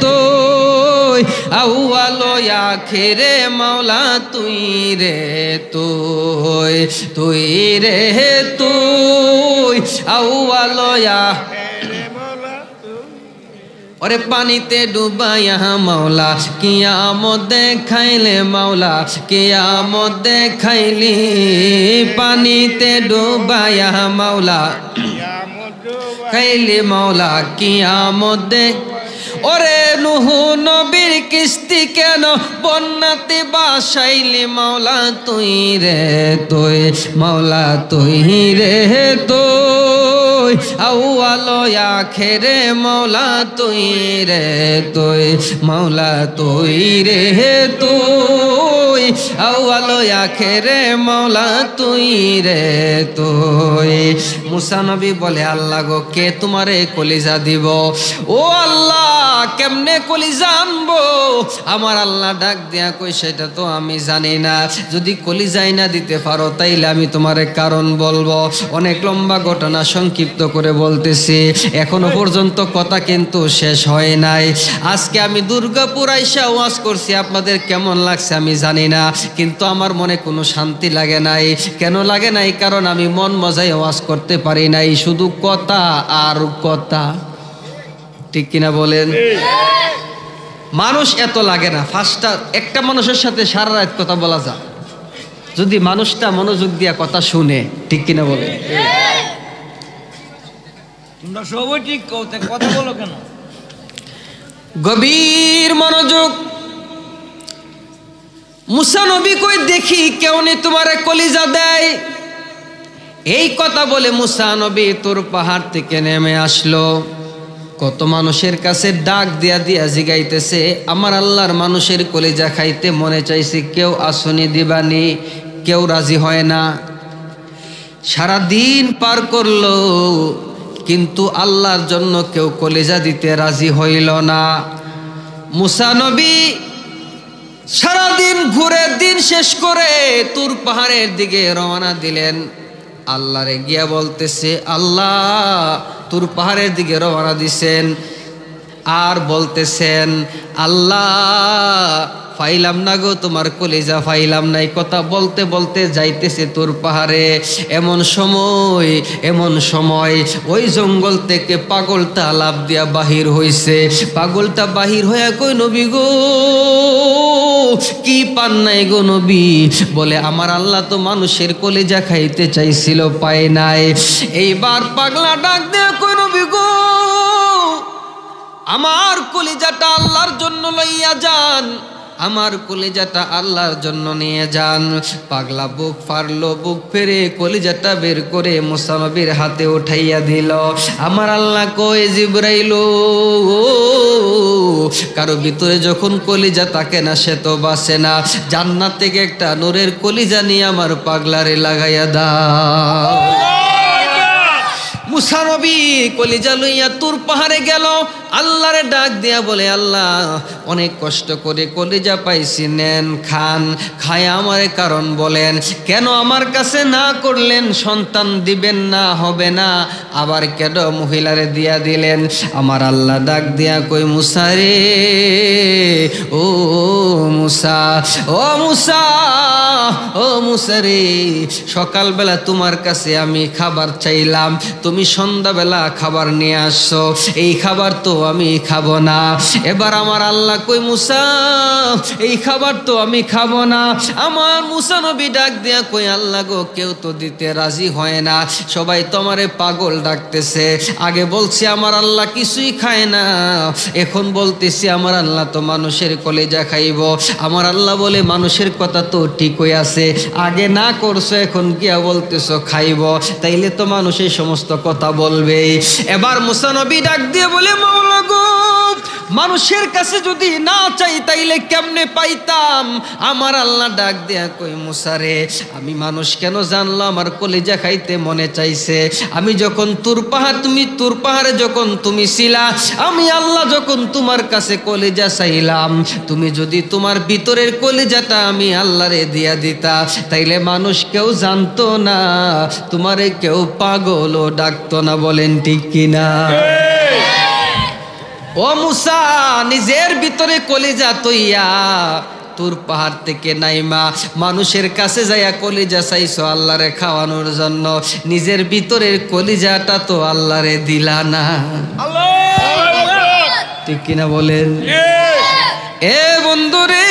Speaker 1: তুই, আউয়াল আখিরে মাওলা তুই রে তুই, তুই রে তুই, আউয়াল ওরে পানিতে ডুবাইয়া মাওলা কিয়ামত দেখাইলে, মাওলা কিয়ামত দেখাইলি, পানিতে ডুবাইয়া মাওলা খাইলি, মাওলা কিয়ামত দেখ। ওরে নূহ নবীর কিস্তি কেন বন্যাতে বাসাইলি, মাওলা তুই রে তুই, মাওলা তুই রে তুই, আউয়াল আখিরে মাওলা তুই রে তুই, মাওলা তুই রে তুই, আউয়াল আখিরে মাওলা তুই রে তুই। মুসা নবী বলে, আল্লাহ গো, কে তোমারে কলিজা দিব? ও আল্লাহ, কেমনে কলিজা আনবো? আমার আল্লাহ ডাক দিয়া কই, সেটা তো আমি জানি না। যদি কলিজাই না দিতে পারো তাইলে আমি তোমারে কারণ বলবো। অনেক লম্বা ঘটনা সংক্ষিপ্ত করে বলতেছি, এখনো পর্যন্ত কথা কিন্তু শেষ হয় নাই। আজকে আমি দুর্গাপুর আইসা ওয়াজ করছি, আপনাদের কেমন লাগছে আমি জানি না, কিন্তু আমার মনে কোনো শান্তি লাগে নাই। কেন লাগে নাই? কারণ আমি মন মজায় ওয়াজ করতে পারি নাই, শুধু কথা আর কথা। ঠিক কিনা বলেন? মানুষ এত লাগে না। একটা মানুষের সাথে সারা রাত কথা বলা যায়, যদি মানুষটা মনোযোগ দিয়া কথা শুনে। ঠিক কিনা বলেন?
Speaker 2: তোমরা সবাই ঠিক কথা বলো কেন?
Speaker 1: গভীর মনোযোগ। মুসা নবী কই, দেখি কেউ নেই তোমারে কলিজা দেয়। এই কথা বলে মুসা নবী তোর পাহাড় থেকে নেমে আসলো। কত মানুষের কাছে ডাক দিয়া দিয়া জিগাইতেছে, আমার আল্লাহর মানুষের কলিজা খাইতে মনে চাইছে, কেউ আসনি দিবানি, কেউ রাজি হয় না। সারা দিন পার করলো, কিন্তু আল্লাহর জন্য কেউ কলিজা দিতে রাজি হইল না। মুসা নবী সারাদিন ঘুরে দিন শেষ করে তুর পাহাড়ের দিকে রওনা দিলেন। আল্লাহরে গিয়া বলতেছে, আল্লাহ তুর পাহাড়ের দিকে রওনা দিছেন আর বলতেছেন, আল্লাহ ফাইলাম না গো তোমার কলিজা, ফাইলাম নাই। কথা বলতে বলতে যাইতেছে তোর পাহাড়ে। এমন সময় ওই জঙ্গল থেকে পাগলটা লাফ দিয়া বাহির হইছে। পাগলটা বাহির হইয়া কই, নবী গো কি পান নাই গো নবী? বলে, আমার আল্লাহ তো মানুষের কলিজা খাইতে চাইছিল, পায় নাই। এইবার পাগলা ডাক দিয়া কই, নবী গো আমার কলিজাটা আল্লাহর জন্য লইয়া যান, আমার কলিজাটা আল্লাহর জন্য নিয়ে যান। পাগলা বুক ফাড়লো, বুক ফেরে কলিজাটা বের করে মুসা নবীর হাতে উঠাইয়া দিল। আমার আল্লাহ কয় জিবরাইল, কারো ভিতরে যখন কলিজা থাকে না সে তো বাঁচে না, জান্নাত থেকে একটা নূরের কলিজা নিয়ে আমার পাগলারে লাগাইয়া দাও। মুসা নবী কলিজা লইয়া তুর পাহাড়ে গেল, আল্লাহরে ডাক দিয়া বলে, আল্লাহ অনেক কষ্ট করে কলিজা পাইছি, নেন খান, খায় আমারে কারণ বলেন, কেন আমার কাছে না করলেন, সন্তান দিবেন না, হবে না, আবার কেন মহিলারে দিয়া দিলেন? আমার আল্লাহ ডাক দিয়া কই, মুসা রে, ও মুসা, ও মুসা, ও মুসা রে, সকালবেলা তোমার কাছে আমি খাবার চাইলাম, তুমি সন্ধ্যাবেলা খাবার নিয়ে আসছো, এই খাবার তো আমি খাবো না। এবার আমার আল্লাহ কই, মুসা এই খাবার তো আমি খাবো না। আমার মুসা নবী ডাক দিয়া কই, আল্লাহ গো, কেউ তো দিতে রাজি হয় না, সবাই তোমারে পাগল ডাকতেছে। আগে বলছি আমার আল্লাহ কিছুই খায় না, এখন বলতেছি আমার আল্লাহ তো মানুষের কলিজা খাইব। আমার আল্লাহ বলে, মানুষের কথা তো ঠিকই আছে, আগে না করছো, এখন গিয়া বলতেছো খাইব, তাইলে তো মানুষের সমস্ত কথা বলবে। এবার মুসা নবী ডাক দিয়ে বলে, মাওলা গো, মানুষের কাছে যদি না চাই তাইলে কেমনে পাইতাম? আমার আল্লাহ ডাক দিয়া কই, মুসা রে, আমি মানুষ কেন জানলো আমার কলিজা খাইতে মনে চাইছে? আমি যখন তুর পাহাড়, তুমি তুর পাহাড়ে যখন তুমি ছিলা, আমি আল্লাহ যখন তোমার কাছে কলিজা চাইলাম, তুমি যদি তোমার ভিতরের কলিজাটা আমি আল্লাহরে দিয়া দিতা, তাইলে মানুষ কেউ জানতো না, তোমারে কেউ পাগলও ডাকতো না। বলেন ঠিক কিনা? ও মুসা, নিজের ভিতরে কলিজা তৈয়া তুর পাহাড় থেকে নাইমা মানুষের কাছে যাইয়া কলিজা চাইছো আল্লাহরে খাওয়ানোর জন্য, নিজের ভিতরের কলিজাটা তো আল্লাহরে দিলা না। ঠিক কিনা বলেন? এ বন্ধুরে,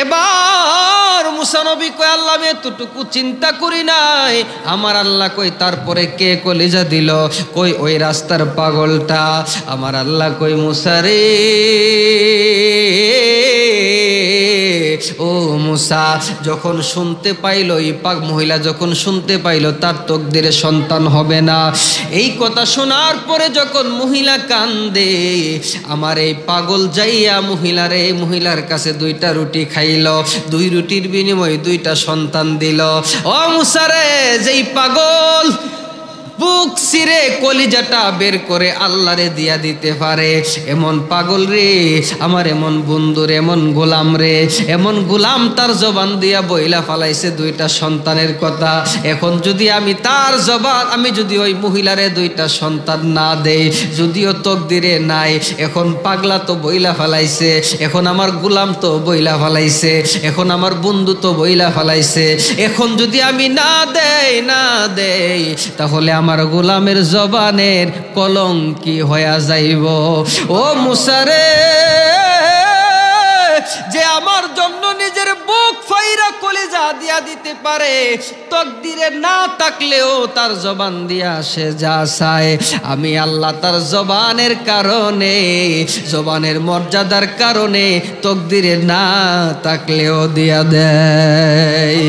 Speaker 1: এবার মুসা নবী কয়, আল্লাহ আমি এতটুকু চিন্তা করি নাই। আমার আল্লাহ কই, তারপরে কে কলিজা দিল? কই ওই রাস্তার পাগলটা। আমার আল্লাহ কই, মুসা রে, ও মুসা, যখন শুনতে পাইল, এই পাক মহিলা যখন শুনতে পাইল তার তকদিরে সন্তান হবে না, এই কথা শোনার পরে যখন মহিলা কান্দে, আমার এই পাগল যাইয়া মহিলারে, মহিলার কাছে 2টা রুটি খাইল, 2 রুটির বিনিময়ে 2টা সন্তান দিল। ও মুসা রে, যেই পাগল বুক ছিঁড়ে কলিজাটা বের করে আল্লাহরে দিয়া দিতে পারে, এমন পাগল রে, আমার এমন বন্ধুর, এমন গোলাম রে, এমন গোলাম তার জবান দিয়া বইলা ফালাইছে 2টা সন্তানের কথা। এখন যদি আমি তার জবান, আমি যদি ওই মহিলারে 2টা সন্তান না দেই, যদিও তকদিরে নাই, এখন পাগলা তো বইলা ফালাইছে, এখন আমার গোলাম তো বইলা ফালাইছে, এখন আমার বন্ধু তো বইলা ফালাইছে, এখন যদি আমি না দেই, তাহলে আমার গোলামের জবানের কলঙ্কি হয়ে যাইব। ও মুসা রে, যে আমার জন্য নিজের বুক ফাইরা কলিজা দিয়া দিতে পারে, তকদিরে না থাকলেও তার জবান দিয়া সে যা চায়, আমি আল্লাহ তার জবানের কারণে, জবানের মর্যাদার কারণে তকদিরে না থাকলেও দিয়া দেয়।